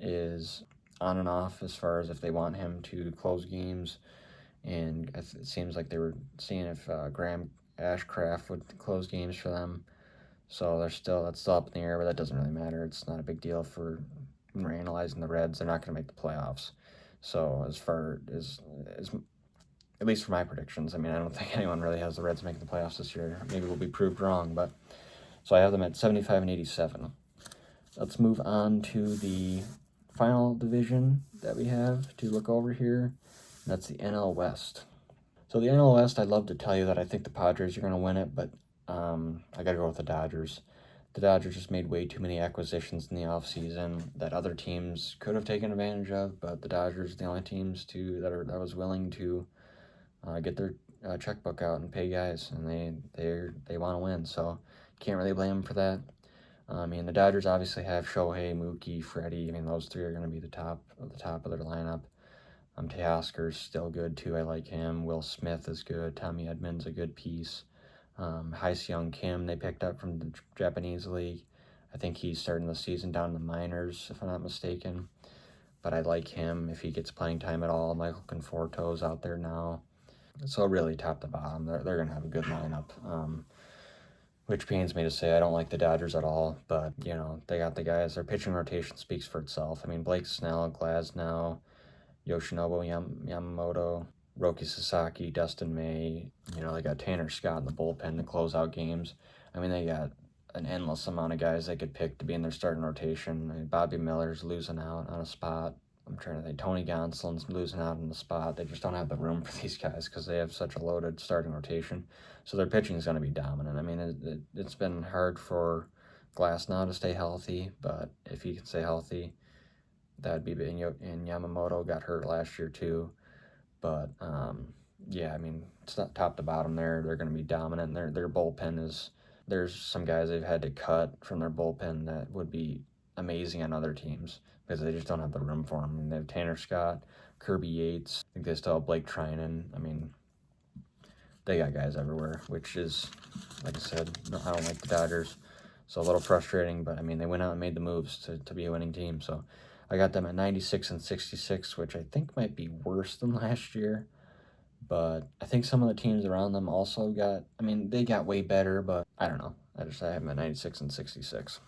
is on and off as far as if they want him to close games. And it seems like they were seeing if Graham Ashcraft would close games for them. So that's still up in the air, but that doesn't really matter. It's not a big deal for when we're analyzing the Reds. They're not going to make the playoffs. So as far as at least for my predictions, I don't think anyone really has the Reds making the playoffs this year. Maybe we'll be proved wrong, but so I have them at 75-87. Let's move on to the final division that we have to look over here. That's the NL West. So the NL West, I'd love to tell you that I think the Padres are going to win it, but I got to go with the Dodgers. The Dodgers just made way too many acquisitions in the offseason that other teams could have taken advantage of, but the Dodgers are the only teams that was willing to get their checkbook out and pay guys, and they want to win, so can't really blame them for that. The Dodgers obviously have Shohei, Mookie, Freddie. Those three are going to be the top of their lineup. Teoscar's still good too. I like him. Will Smith is good. Tommy Edmonds a good piece. Hyseung Kim they picked up from the Japanese league. I think he's starting the season down in the minors, if I'm not mistaken. But I like him if he gets playing time at all. Michael Conforto's out there now. So really top to bottom, they're going to have a good lineup. Which pains me to say. I don't like the Dodgers at all, but, they got the guys. Their pitching rotation speaks for itself. Blake Snell, Glasnow, Yoshinobu Yamamoto, Roki Sasaki, Dustin May. They got Tanner Scott in the bullpen to close out games. They got an endless amount of guys they could pick to be in their starting rotation. Bobby Miller's losing out on a spot. I'm trying to think. Tony Gonsolin's losing out on the spot. They just don't have the room for these guys because they have such a loaded starting rotation. So their pitching is going to be dominant. It's been hard for Glasnow to stay healthy, but if he can stay healthy, that'd be big. And Yamamoto got hurt last year too. But, it's not top to bottom there. They're going to be dominant. Their bullpen there's some guys they've had to cut from their bullpen that would be amazing on other teams because they just don't have the room for them. They have Tanner Scott, Kirby Yates. I think they still have Blake Trinan. They got guys everywhere, which is, like I said, I don't like the Dodgers. So a little frustrating, but they went out and made the moves to be a winning team. So I got them at 96-66, which I think might be worse than last year. But I think some of the teams around them also got, they got way better, but I don't know. I have them at 96-66.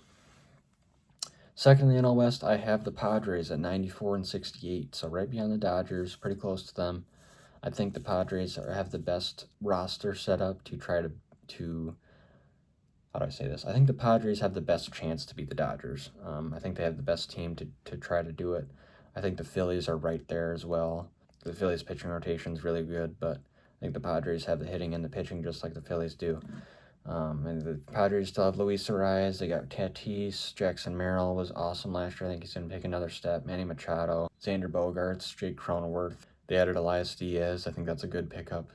Second in the NL West, I have the Padres at 94-68, so right behind the Dodgers, pretty close to them. I think the Padres have the best roster set up to try to how do I say this? I think the Padres have the best chance to beat the Dodgers. I think they have the best team to try to do it. I think the Phillies are right there as well. The Phillies' pitching rotation is really good, but I think the Padres have the hitting and the pitching just like the Phillies do. And the Padres still have Luis Arias. They got Tatis. Jackson Merrill was awesome last year. I think he's going to take another step. Manny Machado, Xander Bogaerts, Jake Cronenworth. They added Elias Diaz. I think that's a good pickup,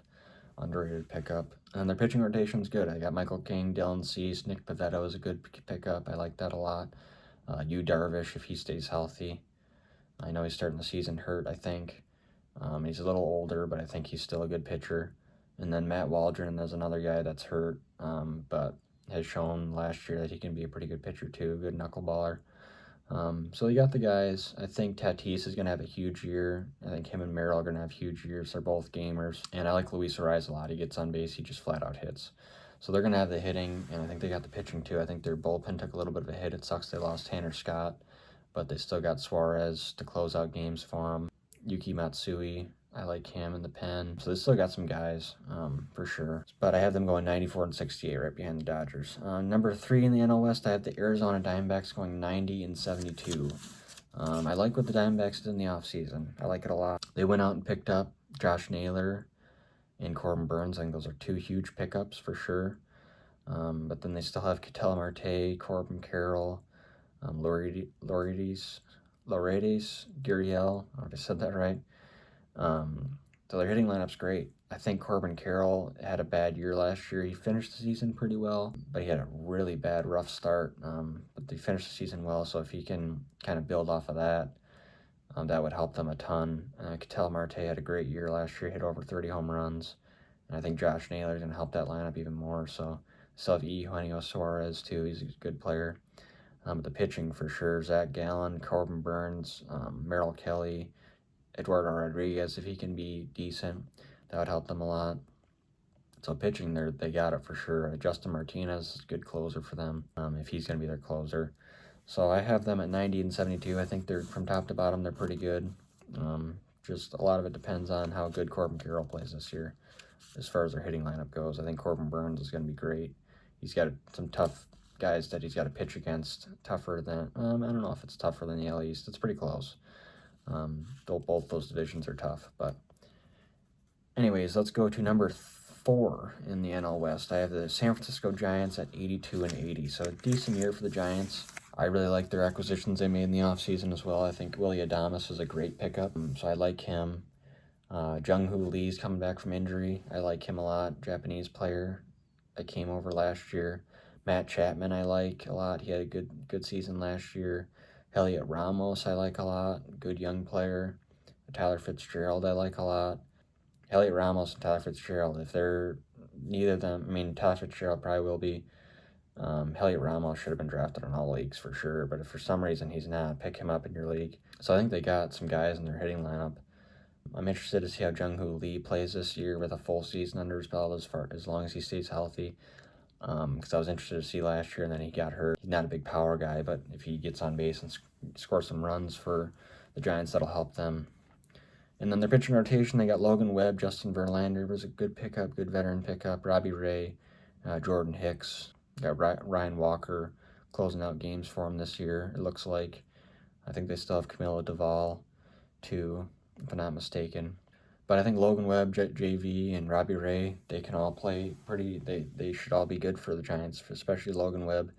underrated pickup. And their pitching rotation's good. I got Michael King, Dylan Cease, Nick Pivetta is a good pickup. I like that a lot. Yu Darvish, if he stays healthy. I know he's starting the season hurt, I think. He's a little older, but I think he's still a good pitcher. And then Matt Waldron is another guy that's hurt, but has shown last year that he can be a pretty good pitcher too, good knuckleballer. So you got the guys. I think Tatis is going to have a huge year. I think him and Merrill are going to have huge years. They're both gamers. And I like Luis Arias a lot. He gets on base. He just flat out hits. So they're going to have the hitting, and I think they got the pitching too. I think their bullpen took a little bit of a hit. It sucks they lost Tanner Scott, but they still got Suarez to close out games for them. Yuki Matsui, I like him in the pen. So they still got some guys, for sure. But I have them going 94 and 68 right behind the Dodgers. Number 3 in the NL West, I have the Arizona Diamondbacks going 90 and 72. I like what the Diamondbacks did in the offseason. I like it a lot. They went out and picked up Josh Naylor and Corbin Burns. I think those are 2 huge pickups for sure. But then they still have Ketel Marte, Corbin Carroll, Lourdes, Gurriel. I hope I said that right. So their hitting lineup's great. I think Corbin Carroll had a bad year last year. He finished the season pretty well, but he had a really bad, rough start. But they finished the season well, so if he can kind of build off of that, that would help them a ton. Ketel Marte had a great year last year, hit over 30 home runs. And I think Josh Naylor is going to help that lineup even more. So still have Eugenio Suarez, too. He's a good player. But the pitching, for sure, Zach Gallen, Corbin Burns, Merrill Kelly, Eduardo Rodriguez, if he can be decent, that would help them a lot. So pitching, they got it for sure. Justin Martinez is a good closer for them, if he's going to be their closer. So I have them at 90 and 72. I think they're, from top to bottom, they're pretty good. Just a lot of it depends on how good Corbin Carroll plays this year as far as their hitting lineup goes. I think Corbin Burns is going to be great. He's got some tough guys that he's got to pitch against, tougher than, I don't know if it's tougher than the AL East. It's pretty close. Though both those divisions are tough. But anyways, let's go to number 4 in the NL West. I have the San Francisco Giants at 82 and 80. So a decent year for the Giants. I really like their acquisitions they made in the offseason as well. I think Willy Adames is a great pickup, so I like him. Jung-Hoo Lee's coming back from injury. I like him a lot. Japanese player that came over last year. Matt Chapman I like a lot. He had a good season last year. Elliot Ramos I like a lot. Good young player. Tyler Fitzgerald I like a lot. Elliot Ramos and Tyler Fitzgerald, if they're neither of them, I mean, Tyler Fitzgerald probably will be. Elliot Ramos should have been drafted in all leagues for sure, but if for some reason he's not, pick him up in your league. So I think they got some guys in their hitting lineup. I'm interested to see how Jung-Hoo Lee plays this year with a full season under his belt as long as he stays healthy. Because I was interested to see last year, and then he got hurt. He's not a big power guy, but if he gets on base and scores some runs for the Giants, that'll help them. And then their pitching rotation, they got Logan Webb, Justin Verlander was a good pickup, good veteran pickup. Robbie Ray, Jordan Hicks, got Ryan Walker closing out games for him this year, it looks like. I think they still have Camilo Doval, too, if I'm not mistaken. But I think Logan Webb, JV, and Robbie Ray, they can all play they should all be good for the Giants, especially Logan Webb.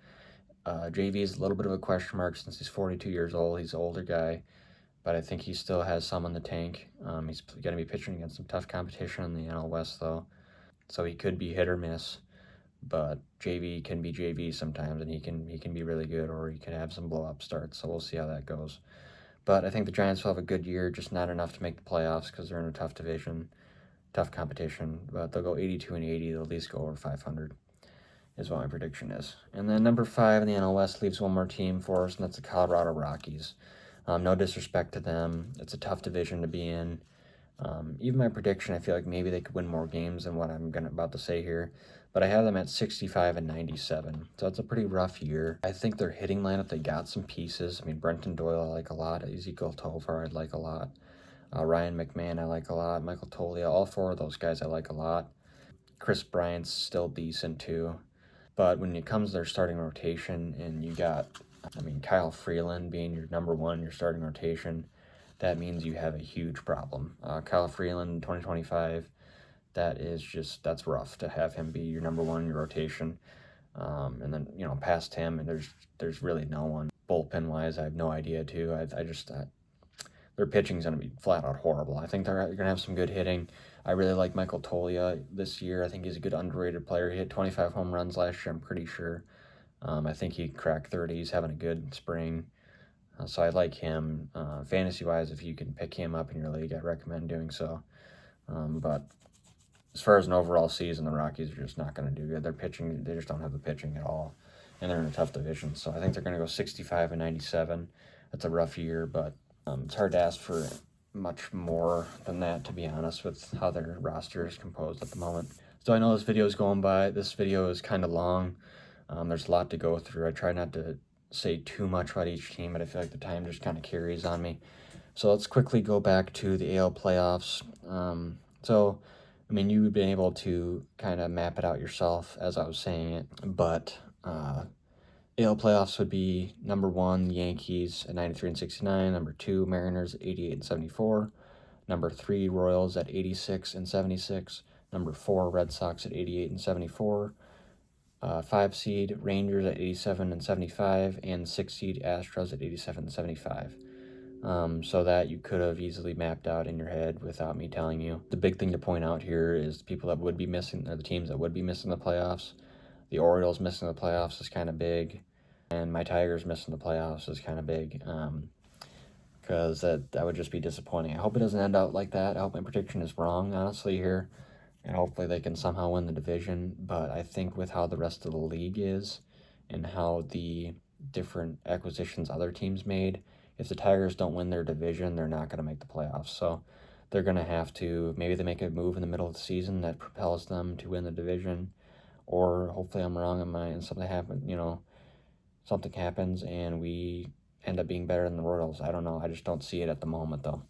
JV is a little bit of a question mark since he's 42 years old. He's an older guy, but I think he still has some in the tank. He's going to be pitching against some tough competition in the NL West, though. So he could be hit or miss, but JV can be JV sometimes, and he can be really good, or he could have some blow-up starts, so we'll see how that goes. But I think the Giants will have a good year, just not enough to make the playoffs because they're in a tough division, tough competition. But they'll go 82 and 80. They'll at least go over 500 is what my prediction is. And then number 5 in the NL West leaves one more team for us, and that's the Colorado Rockies. No disrespect to them. It's a tough division to be in. Even my prediction, I feel like maybe they could win more games than what I'm about to say here. But I have them at 65 and 97. So it's a pretty rough year. I think their hitting lineup, they got some pieces. I mean, Brenton Doyle I like a lot. Ezekiel Tovar I like a lot. Ryan McMahon I like a lot. Michael Toglia, all 4 of those guys I like a lot. Chris Bryant's still decent too. But when it comes to their starting rotation, and you got, Kyle Freeland being your number 1, your starting rotation, that means you have a huge problem. Kyle Freeland in 2025 that's rough to have him be your number one in your rotation. And then, past him, and there's really no one. Bullpen-wise, I have no idea, too. Their pitching's going to be flat out horrible. I think they're going to have some good hitting. I really like Michael Toglia this year. I think he's a good underrated player. He hit 25 home runs last year, I'm pretty sure. I think he cracked 30. He's having a good spring. So I like him. Fantasy-wise, if you can pick him up in your league, I recommend doing so. But as far as an overall season, the Rockies are just not going to do good. Their pitching, they just don't have the pitching at all. And they're in a tough division. So I think they're going to go 65 and 97. That's a rough year, but it's hard to ask for much more than that, to be honest, with how their roster is composed at the moment. So I know this video is going by. This video is kind of long. There's a lot to go through. I try not to say too much about each team, but I feel like the time just kind of carries on me. So let's quickly go back to the AL playoffs. You've been able to kind of map it out yourself as I was saying it, but AL playoffs would be number 1, Yankees at 93 and 69, number 2, Mariners at 88 and 74, number 3, Royals at 86 and 76, number 4, Red Sox at 88 and 74, 5 seed Rangers at 87 and 75, and 6 seed Astros at 87 and 75. So that you could have easily mapped out in your head without me telling you. The big thing to point out here is the people that would be missing, or the teams that would be missing the playoffs. The Orioles missing the playoffs is kind of big, and my Tigers missing the playoffs is kind of big, because that would just be disappointing. I hope it doesn't end out like that. I hope my prediction is wrong, honestly, here, and hopefully they can somehow win the division. But I think with how the rest of the league is and how the different acquisitions other teams made, if the Tigers don't win their division, they're not going to make the playoffs. So they're going to have to, maybe they make a move in the middle of the season that propels them to win the division, or hopefully I'm wrong and something happens and we end up being better than the Royals. I don't know. I just don't see it at the moment, though.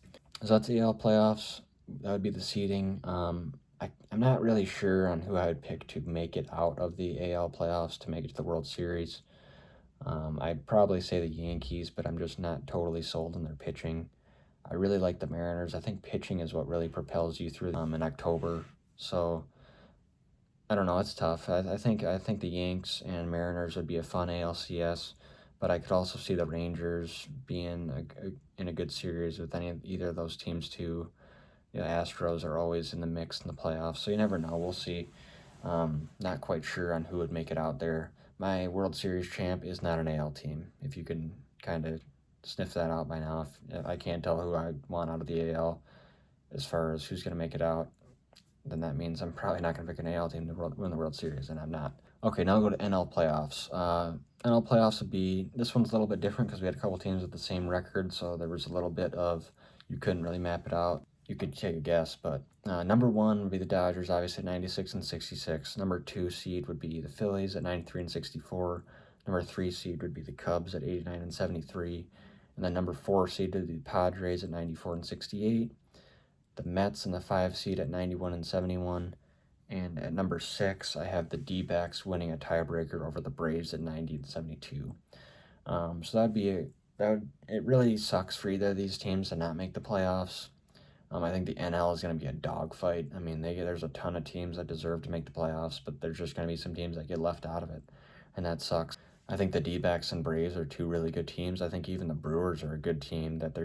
So that's the AL playoffs. That would be the seeding. I'm not really sure on who I would pick to make it out of the AL playoffs to make it to the World Series. I'd probably say the Yankees, but I'm just not totally sold on their pitching. I really like the Mariners. I think pitching is what really propels you through in October. So I don't know. It's tough. I think the Yanks and Mariners would be a fun ALCS, but I could also see the Rangers being in a good series with either of those teams too. Astros are always in the mix in the playoffs, so you never know. We'll see. Not quite sure on who would make it out there. My World Series champ is not an AL team, if you can kind of sniff that out by now. If I can't tell who I want out of the AL as far as who's going to make it out, then that means I'm probably not going to pick an AL team to win the World Series, and I'm not. Okay, now I'll go to NL playoffs. NL playoffs would be, this one's a little bit different because we had a couple teams with the same record, so there was a little bit of, you couldn't really map it out. You could take a guess, but number 1 would be the Dodgers, obviously at 96 and 66. Number 2 seed would be the Phillies at 93 and 64. Number 3 seed would be the Cubs at 89 and 73. And then number 4 seed would be the Padres at 94 and 68. The Mets and the 5 seed at 91 and 71. And at number 6, I have the D-backs winning a tiebreaker over the Braves at 90 and 72. So it really sucks for either of these teams to not make the playoffs. I think the NL is going to be a dogfight. There's a ton of teams that deserve to make the playoffs, but there's just going to be some teams that get left out of it, and that sucks. I think the D-backs and Braves are 2 really good teams. I think even the Brewers are a good team, that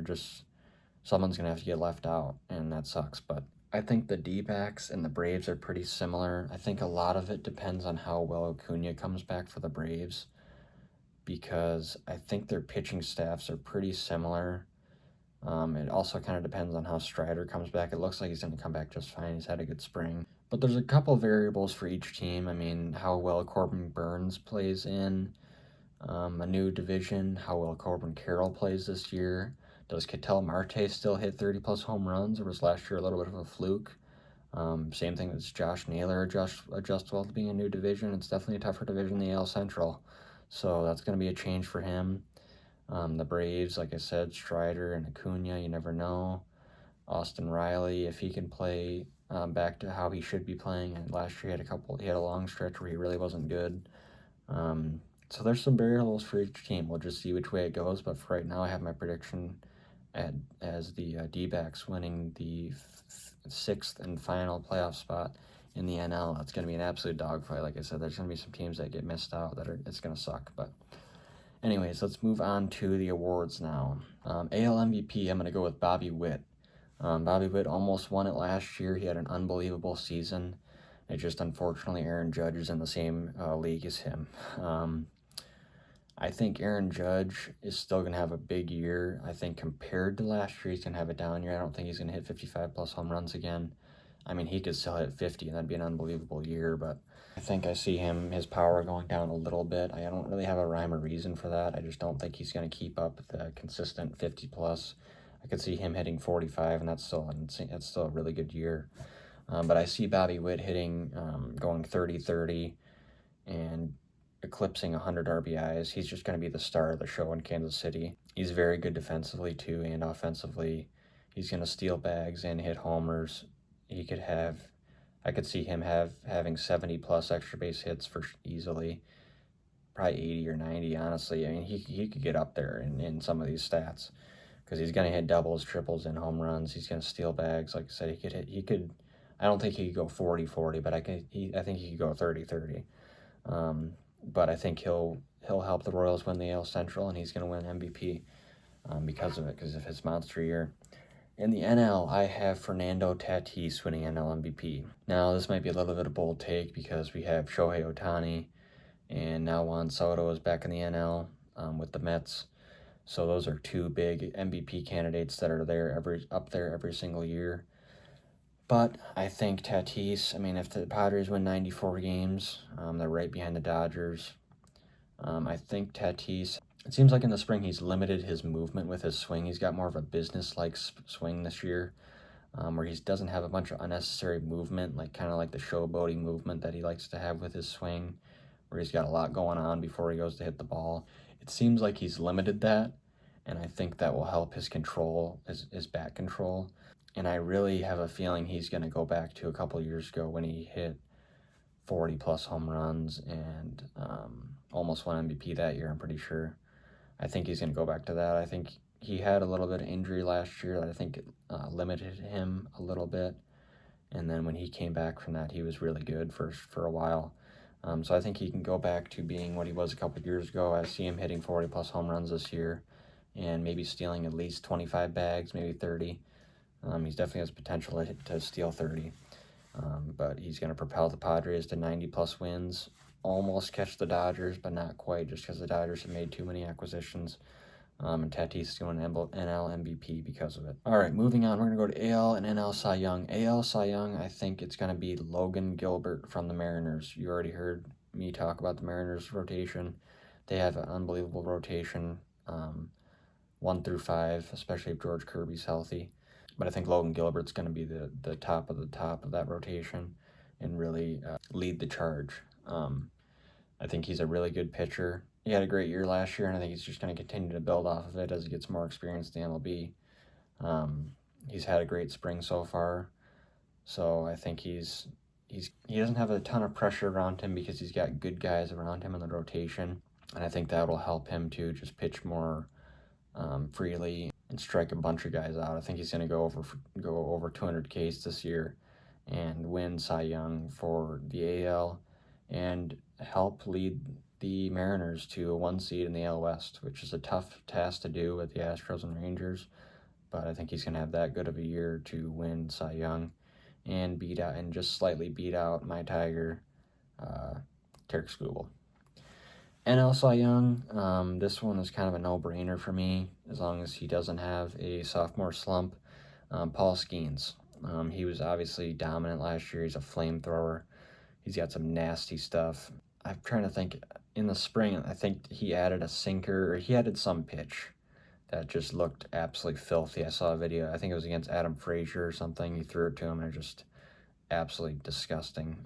someone's going to have to get left out, and that sucks. But I think the D-backs and the Braves are pretty similar. I think a lot of it depends on how well Acuna comes back for the Braves, because I think their pitching staffs are pretty similar. It also kind of depends on how Strider comes back. It looks like he's going to come back just fine. He's had a good spring. But there's a couple variables for each team. How well Corbin Burns plays in a new division, how well Corbin Carroll plays this year. Does Ketel Marte still hit 30-plus home runs, or was last year a little bit of a fluke? Same thing as Josh Naylor adjust well to being a new division. It's definitely a tougher division than the AL Central. So that's going to be a change for him. The Braves, like I said, Strider and Acuna, you never know. Austin Riley, if he can play back to how he should be playing. And last year he had a long stretch where he really wasn't good. So there's some variables for each team. We'll just see which way it goes. But for right now, I have my prediction as the D-backs winning the sixth and final playoff spot in the NL. It's going to be an absolute dogfight. Like I said, there's going to be some teams that get missed out it's going to suck. But anyways, let's move on to the awards now. AL MVP, I'm going to go with Bobby Witt. Bobby Witt almost won it last year. He had an unbelievable season. It just, unfortunately, Aaron Judge is in the same league as him. I think Aaron Judge is still going to have a big year. I think compared to last year, he's going to have a down year. I don't think he's going to hit 55-plus home runs again. I mean, he could still hit 50, and that'd be an unbelievable year, but I think I see his power going down a little bit. I don't really have a rhyme or reason for that. I just don't think he's going to keep up the consistent 50-plus. I could see him hitting 45, and that's still a really good year. But I see Bobby Witt going 30-30 and eclipsing 100 RBIs. He's just going to be the star of the show in Kansas City. He's very good defensively, too, and offensively. He's going to steal bags and hit homers. I could see him having 70-plus extra base hits for easily. Probably 80 or 90, honestly. I mean, he could get up there in some of these stats because he's going to hit doubles, triples, and home runs. He's going to steal bags. Like I said, I don't think he could go 40-40, but I think he could go 30-30. But I think he'll help the Royals win the AL Central, and he's going to win MVP because of his monster year. In the NL, I have Fernando Tatis winning NL MVP. Now, this might be a little bit of a bold take because we have Shohei Ohtani, and now Juan Soto is back in the NL with the Mets. So those are two big MVP candidates that are up there every single year. But I think Tatis, I mean, if the Padres win 94 games, they're right behind the Dodgers. I think Tatis, it seems like in the spring he's limited his movement with his swing. He's got more of a business-like swing this year, where he doesn't have a bunch of unnecessary movement, kind of like the showboating movement that he likes to have with his swing, where he's got a lot going on before he goes to hit the ball. It seems like he's limited that, and I think that will help his control, his bat control. And I really have a feeling he's going to go back to a couple years ago when he hit 40-plus home runs and almost won MVP that year, I'm pretty sure. I think he's going to go back to that. I think he had a little bit of injury last year that I think limited him a little bit. And then when he came back from that, he was really good for a while. So I think he can go back to being what he was a couple years ago. I see him hitting 40-plus home runs this year and maybe stealing at least 25 bags, maybe 30. He definitely has potential to steal 30. But he's going to propel the Padres to 90-plus wins, almost catch the Dodgers, but not quite, just because the Dodgers have made too many acquisitions. And Tatis is going to NL MVP because of it. All right, moving on. We're going to go to AL and NL Cy Young. AL Cy Young, I think it's going to be Logan Gilbert from the Mariners. You already heard me talk about the Mariners' rotation. They have an unbelievable rotation, 1 through 5, especially if George Kirby's healthy. But I think Logan Gilbert's going to be the top of that rotation and really lead the charge. I think he's a really good pitcher. He had a great year last year, and I think he's just going to continue to build off of it as he gets more experience in the MLB. He's had a great spring so far, so I think he doesn't have a ton of pressure around him because he's got good guys around him in the rotation, and I think that will help him to just pitch more freely and strike a bunch of guys out. I think he's going to go over 200 Ks this year and win Cy Young for the AL and help lead the Mariners to a 1 seed in the AL West, which is a tough task to do with the Astros and Rangers. But I think he's going to have that good of a year to win Cy Young and just slightly beat out my Tiger, Tarek Skubal. NL Cy Young, this one is kind of a no-brainer for me, as long as he doesn't have a sophomore slump. Paul Skeens. He was obviously dominant last year. He's a flamethrower. He's got some nasty stuff. I'm trying to think. In the spring, I think he added a sinker, or he added some pitch that just looked absolutely filthy. I saw a video. I think it was against Adam Frazier or something. He threw it to him, and it was just absolutely disgusting.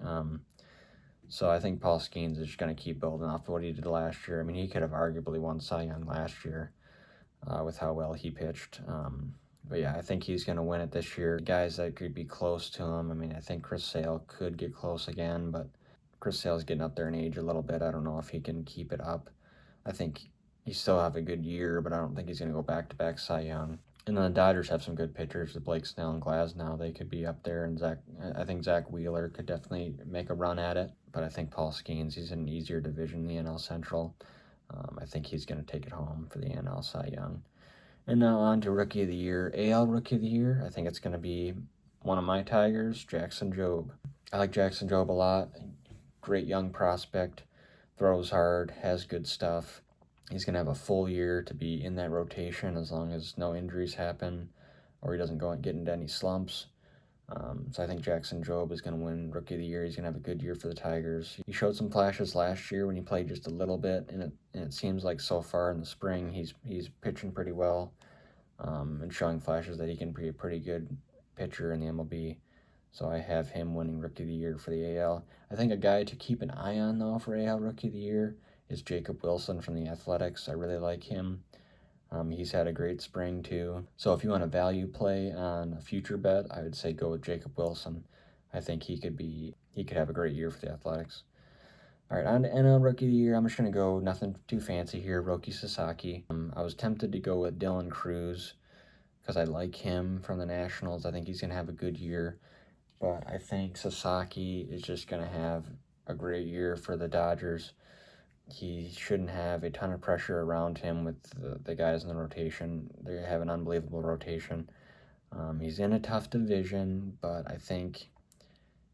So I think Paul Skeens is just going to keep building off of what he did last year. I mean, he could have arguably won Cy Young last year with how well he pitched. But yeah, I think he's going to win it this year. Guys that could be close to him, I mean, I think Chris Sale could get close again, but Chris Sale's getting up there in age a little bit. I don't know if he can keep it up. I think he still have a good year, but I don't think he's going to go back-to-back Cy Young. And then the Dodgers have some good pitchers with Blake Snell and Glasnow. They could be up there, and I think Zach Wheeler could definitely make a run at it. But I think Paul Skeens, he's in an easier division, the NL Central. I think he's going to take it home for the NL Cy Young. And now on to Rookie of the Year. AL Rookie of the Year, I think it's going to be one of my Tigers, Jackson Jobe. I like Jackson Jobe a lot. Great young prospect, throws hard, has good stuff. He's going to have a full year to be in that rotation as long as no injuries happen or he doesn't go and get into any slumps. So I think Jackson Jobe is going to win Rookie of the Year. He's going to have a good year for the Tigers. He showed some flashes last year when he played just a little bit, and it seems like so far in the spring he's pitching pretty well and showing flashes that he can be a pretty good pitcher in the MLB. So I have him winning Rookie of the Year for the AL. I think a guy to keep an eye on, though, for AL Rookie of the Year is Jacob Wilson from the Athletics. I really like him. He's had a great spring, too. So if you want a value play on a future bet, I would say go with Jacob Wilson. I think he could have a great year for the Athletics. All right, on to NL Rookie of the Year. I'm just going to go nothing too fancy here. Roki Sasaki. I was tempted to go with Dylan Cruz because I like him from the Nationals. I think he's going to have a good year. But I think Sasaki is just going to have a great year for the Dodgers. He shouldn't have a ton of pressure around him with the guys in the rotation. They have an unbelievable rotation. He's in a tough division, but I think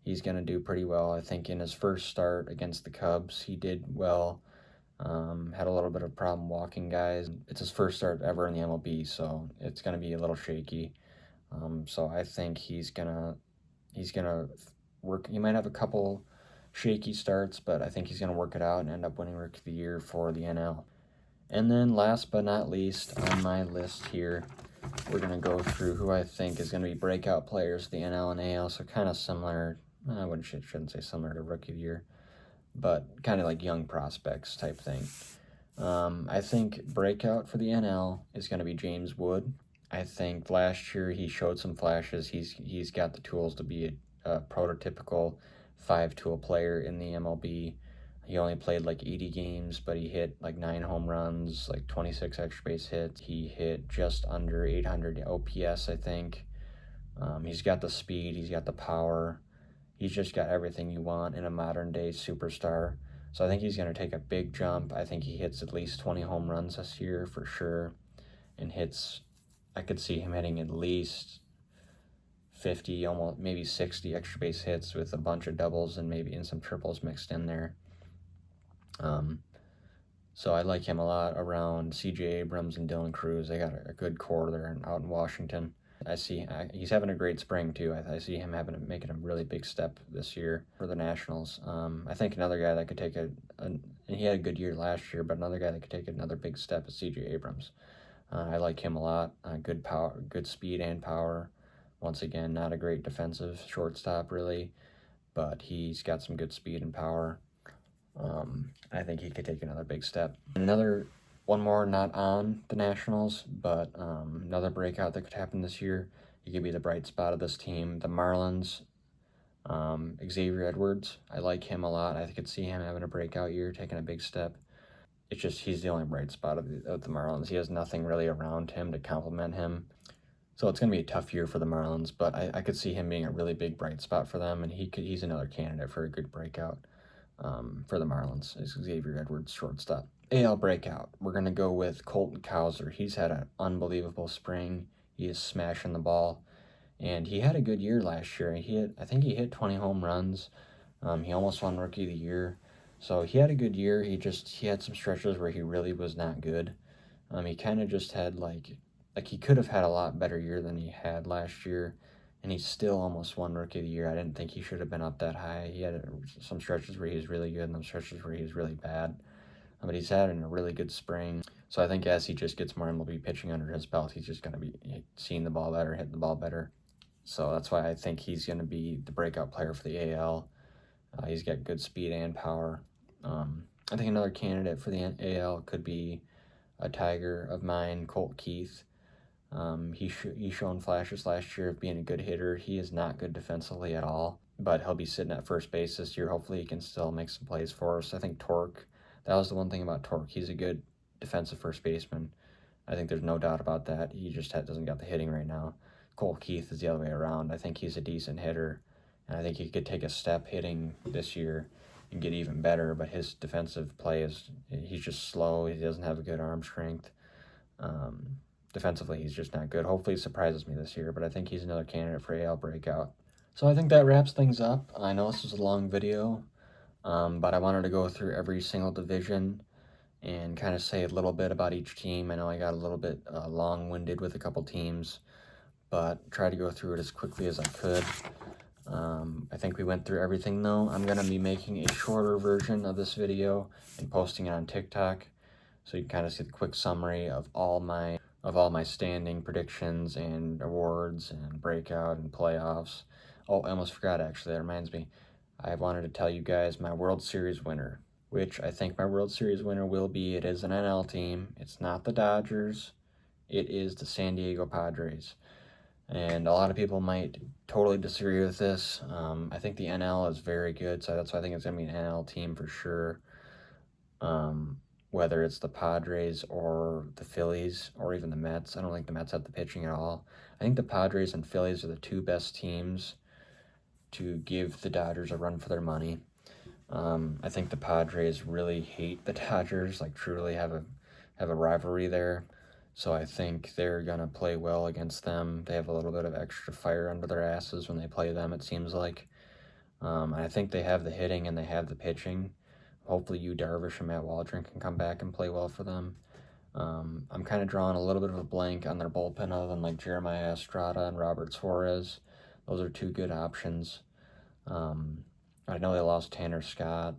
he's going to do pretty well. I think in his first start against the Cubs, he did well. Had a little bit of a problem walking guys. It's his first start ever in the MLB, so it's going to be a little shaky. So I think he's gonna work. He might have a couple shaky starts, but I think he's gonna work it out and end up winning Rookie of the Year for the NL. And then last but not least on my list here, we're gonna go through who I think is gonna be breakout players, the NL and AL. So kind of similar. I shouldn't say similar to Rookie of the Year, but kind of like young prospects type thing. I think breakout for the NL is going to be James Wood. I think last year he showed some flashes. He's got the tools to be a prototypical 5-tool player in the MLB. He only played like 80 games, but he hit like 9 home runs, like 26 extra base hits. He hit just under 800 OPS, I think. He's got the speed. He's got the power. He's just got everything you want in a modern-day superstar. So I think he's going to take a big jump. I think he hits at least 20 home runs this year for sure. And I could see him hitting at least 50, almost maybe 60 extra base hits with a bunch of doubles and maybe some triples mixed in there. So I like him a lot around C.J. Abrams and Dylan Cruz. They got a good core there out in Washington. He's having a great spring too. I see him making a really big step this year for the Nationals. I think another guy that could take and he had a good year last year, but another guy that could take another big step is C.J. Abrams. I like him a lot. Good power, good speed and power. Once again, not a great defensive shortstop really, but he's got some good speed and power. I think he could take another big step. One more not on the Nationals, but another breakout that could happen this year. He could be the bright spot of this team. The Marlins, Xavier Edwards. I like him a lot. I could see him having a breakout year, taking a big step. It's just he's the only bright spot of the Marlins. He has nothing really around him to complement him. So it's going to be a tough year for the Marlins, but I could see him being a really big bright spot for them, and he's another candidate for a good breakout for the Marlins, is Xavier Edwards, shortstop. AL breakout, we're going to go with Colton Cowser. He's had an unbelievable spring. He is smashing the ball, and he had a good year last year. I think he hit 20 home runs. He almost won Rookie of the Year. So he had a good year. He had some stretches where he really was not good. He kind of just had like he could have had a lot better year than he had last year, and he still almost won Rookie of the Year. I didn't think he should have been up that high. He had some stretches where he was really good and some stretches where he was really bad. But he's had a really good spring. So I think as he just gets more MLB pitching under his belt, he's just going to be seeing the ball better, hitting the ball better. So that's why I think he's going to be the breakout player for the AL. He's got good speed and power. I think another candidate for the AL could be a Tiger of mine, Colt Keith. He's shown flashes last year of being a good hitter. He is not good defensively at all, but he'll be sitting at first base this year. Hopefully he can still make some plays for us. I think Torque, that was the one thing about Torque. He's a good defensive first baseman. I think there's no doubt about that. He just doesn't got the hitting right now. Cole Keith is the other way around. I think he's a decent hitter, and I think he could take a step hitting this year and get even better, but his defensive play he's just slow. He doesn't have a good arm strength. Defensively, he's just not good. Hopefully he surprises me this year, but I think he's another candidate for AL breakout. So I think that wraps things up. I know this was a long video, but I wanted to go through every single division and kind of say a little bit about each team. I know I got a little bit long-winded with a couple teams, but try to go through it as quickly as I could. I think we went through everything though. I'm going to be making a shorter version of this video and posting it on TikTok, so you can kind of see the quick summary of all my standing predictions and awards and breakout and playoffs. Oh, I almost forgot actually, that reminds me. I wanted to tell you guys my World Series winner, which I think my World Series winner will be. It is an NL team. It's not the Dodgers. It is the San Diego Padres. And a lot of people might totally disagree with this. I think the NL is very good, so that's why I think it's going to be an NL team for sure. Whether it's the Padres or the Phillies or even the Mets. I don't think the Mets have the pitching at all. I think the Padres and Phillies are the two best teams to give the Dodgers a run for their money. I think the Padres really hate the Dodgers, like truly have a rivalry there. So I think they're going to play well against them. They have a little bit of extra fire under their asses when they play them, it seems like. I think they have the hitting and they have the pitching. Hopefully Yu Darvish and Matt Waldron can come back and play well for them. I'm kind of drawing a little bit of a blank on their bullpen other than like Jeremiah Estrada and Robert Suarez. Those are two good options. I know they lost Tanner Scott.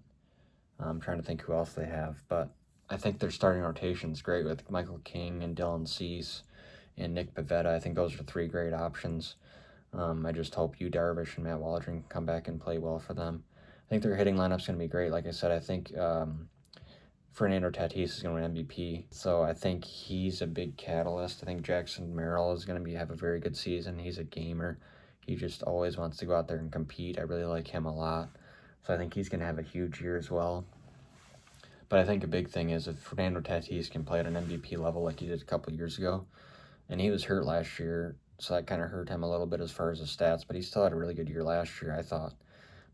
I'm trying to think who else they have, but I think their starting rotation is great with Michael King and Dylan Cease and Nick Pivetta. I think those are three great options. I just hope Yu Darvish and Matt Waldron can come back and play well for them. I think their hitting lineup's going to be great. Like I said, I think Fernando Tatis is going to win MVP, so I think he's a big catalyst. I think Jackson Merrill is going to have a very good season. He's a gamer. He just always wants to go out there and compete. I really like him a lot, so I think he's going to have a huge year as well. But I think a big thing is if Fernando Tatis can play at an MVP level like he did a couple years ago, and he was hurt last year, so that kind of hurt him a little bit as far as his stats, but he still had a really good year last year, I thought.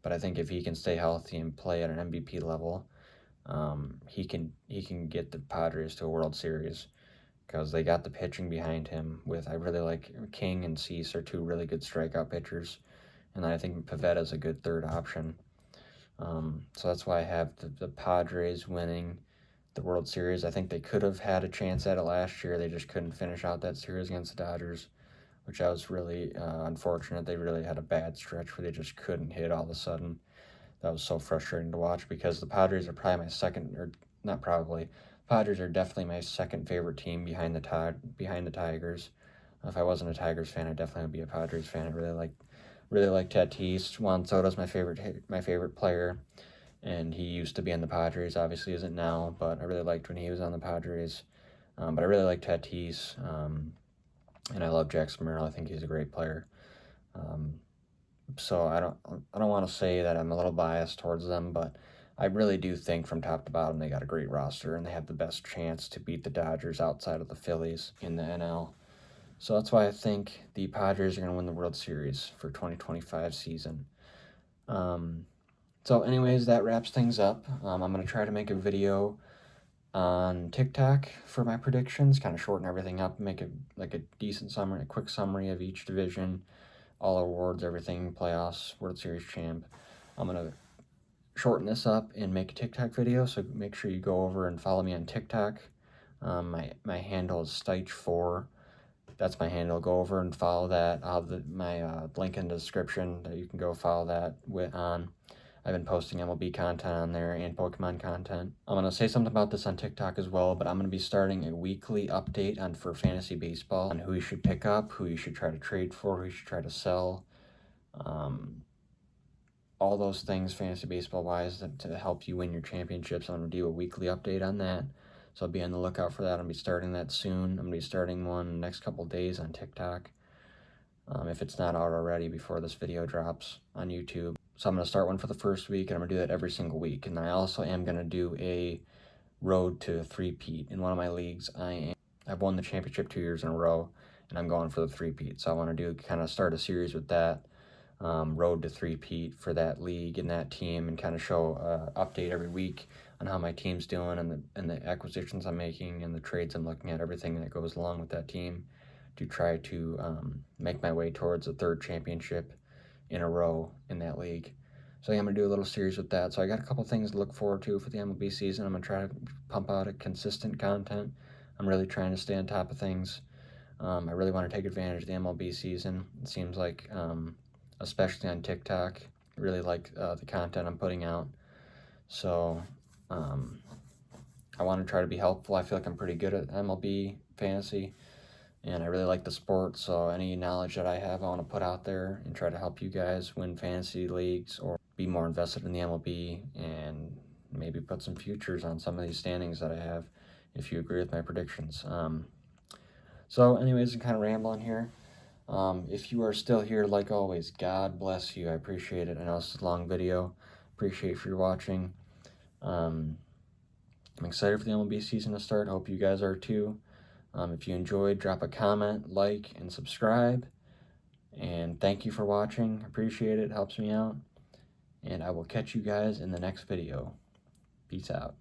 But I think if he can stay healthy and play at an MVP level, he can get the Padres to a World Series because they got the pitching behind him. I really like King and Cease are two really good strikeout pitchers, and I think Pivetta is a good third option. So that's why I have the Padres winning the World Series. I think they could have had a chance at it last year. They just couldn't finish out that series against the Dodgers, which I was really unfortunate. They really had a bad stretch where they just couldn't hit all of a sudden. That was so frustrating to watch because the Padres are probably my second, or not probably, Padres are definitely my second favorite team behind the Tigers. If I wasn't a Tigers fan, I definitely would be a Padres fan. I really like Tatis. Juan Soto's my favorite player, and he used to be on the Padres. Obviously, isn't now, but I really liked when he was on the Padres. But I really like Tatis, and I love Jackson Merrill. I think he's a great player. So I don't want to say that I'm a little biased towards them, but I really do think from top to bottom they got a great roster and they have the best chance to beat the Dodgers outside of the Phillies in the NL. So that's why I think the Padres are going to win the World Series for 2025 season. So anyways, that wraps things up. I'm going to try to make a video on TikTok for my predictions, kind of shorten everything up, make a decent summary, a quick summary of each division, all awards, everything, playoffs, World Series champ. I'm going to shorten this up and make a TikTok video, so make sure you go over and follow me on TikTok. My handle is Steich4. That's my handle. Go over and follow that. I'll have my link in the description that you can go follow that on. I've been posting MLB content on there and Pokemon content. I'm going to say something about this on TikTok as well, but I'm going to be starting a weekly update for fantasy baseball on who you should pick up, who you should try to trade for, who you should try to sell. All those things fantasy baseball wise to help you win your championships. I'm going to do a weekly update on that. So be on the lookout for that. I'm going to be starting that soon. I'm going to be starting one in the next couple days on TikTok. If it's not out already before this video drops on YouTube. So I'm going to start one for the first week, and I'm going to do that every single week. And I also am going to do a road to three-peat. In one of my leagues, I I've won the championship 2 years in a row, and I'm going for the three-peat. So I want to do kind of start a series with that, road to three-peat for that league and that team, and kind of show update every week on how my team's doing and the acquisitions I'm making and the trades I'm looking at, everything that goes along with that team, to try to make my way towards a third championship in a row in that league. So I'm going to do a little series with that. So I got a couple things to look forward to for the MLB season. I'm going to try to pump out a consistent content. I'm really trying to stay on top of things. I really want to take advantage of the MLB season. It seems like, especially on TikTok, I really like the content I'm putting out. So I want to try to be helpful. I feel like I'm pretty good at MLB fantasy, and I really like the sport. So any knowledge that I have, I want to put out there and try to help you guys win fantasy leagues or be more invested in the MLB, and maybe put some futures on some of these standings that I have, if you agree with my predictions. So anyways, I'm kind of rambling here. If you are still here, like always, God bless you. I appreciate it. I know this is a long video. Appreciate you watching. I'm excited for the MLB season to start. Hope you guys are too. If you enjoyed, drop a comment, like, and subscribe. And thank you for watching. Appreciate it. Helps me out. And I will catch you guys in the next video. Peace out.